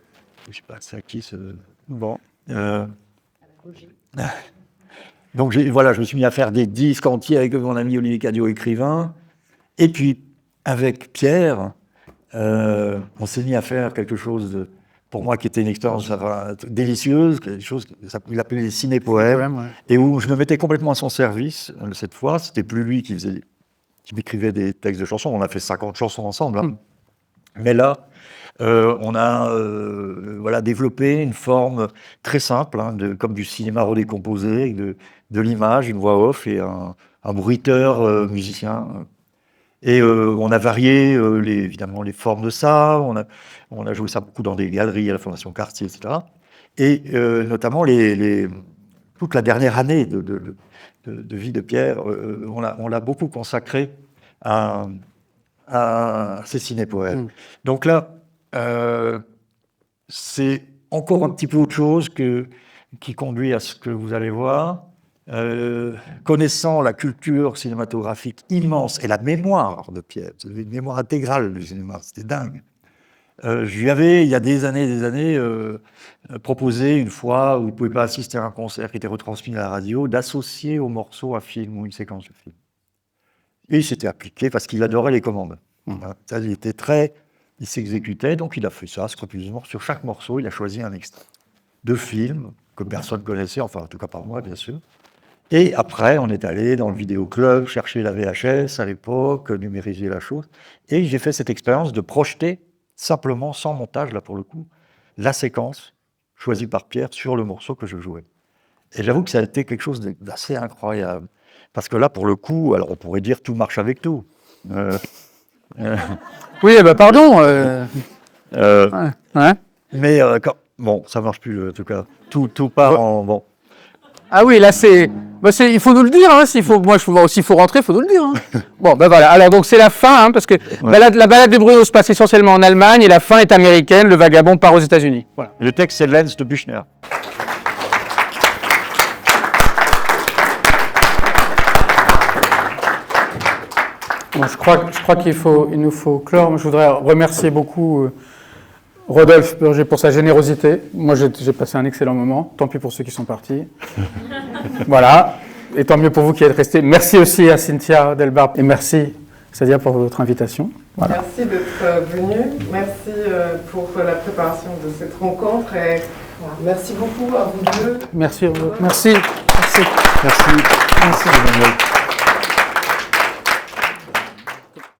Je sais pas, c'est à qui ce. Bon. Donc je me suis mis à faire des disques entiers avec mon ami Olivier Cadio, écrivain. Et puis, avec Pierre, on s'est mis à faire quelque chose, pour moi, qui était une expérience délicieuse, quelque chose qu'il appelait les ciné-poèmes, et où je me mettais complètement à son service. Cette fois, c'était plus lui qui m'écrivait des textes de chansons. On a fait 50 chansons ensemble. Hein. Mais là, on a développé une forme très simple, comme du cinéma redécomposé, avec de l'image, une voix off et un bruiteur musicien. Et on a varié évidemment les formes de ça. On a joué ça beaucoup dans des galeries à la Fondation Cartier, etc. Et notamment toute la dernière année de vie de Pierre, on l'a beaucoup consacré à ces ciné-poèmes. Donc là, c'est encore un petit peu autre chose qui conduit à ce que vous allez voir. connaissant la culture cinématographique immense et la mémoire de Pierre, une mémoire intégrale du cinéma, c'était dingue. Je lui avais, il y a des années, proposé une fois, où il ne pouvait pas assister à un concert qui était retransmis à la radio, d'associer au morceau un film ou une séquence de film. Et il s'était appliqué parce qu'il adorait les commandes. Ça, il s'exécutait, donc il a fait ça scrupuleusement. Sur chaque morceau, il a choisi un extrait de film que personne ne connaissait, enfin en tout cas par moi, bien sûr. Et après, on est allé dans le vidéoclub chercher la VHS à l'époque, numériser la chose. Et j'ai fait cette expérience de projeter simplement, sans montage, là pour le coup, la séquence choisie par Pierre sur le morceau que je jouais. Et j'avoue que ça a été quelque chose d'assez incroyable. Parce que là, pour le coup, alors on pourrait dire tout marche avec tout. Oui, pardon. Mais bon, ça marche plus en tout cas. Tout part en bon. Ah oui, là il faut nous le dire. S'il faut rentrer, il faut nous le dire. Bon, voilà. Alors donc c'est la fin, parce que la balade de Bruno se passe essentiellement en Allemagne et la fin est américaine. Le vagabond part aux États-Unis. Voilà. Le texte c'est Lenz de Büchner. Bon, je crois qu'il nous faut clore. Je voudrais remercier beaucoup Rodolphe Burger pour sa générosité. Moi, j'ai passé un excellent moment. Tant pis pour ceux qui sont partis. Voilà. Et tant mieux pour vous qui êtes restés. Merci aussi à Cynthia Delbarbe. Et merci, Sadia, pour votre invitation. Voilà. Merci d'être venu. Merci pour la préparation de cette rencontre. Et merci beaucoup à vous deux. Merci. Merci. Merci. Merci.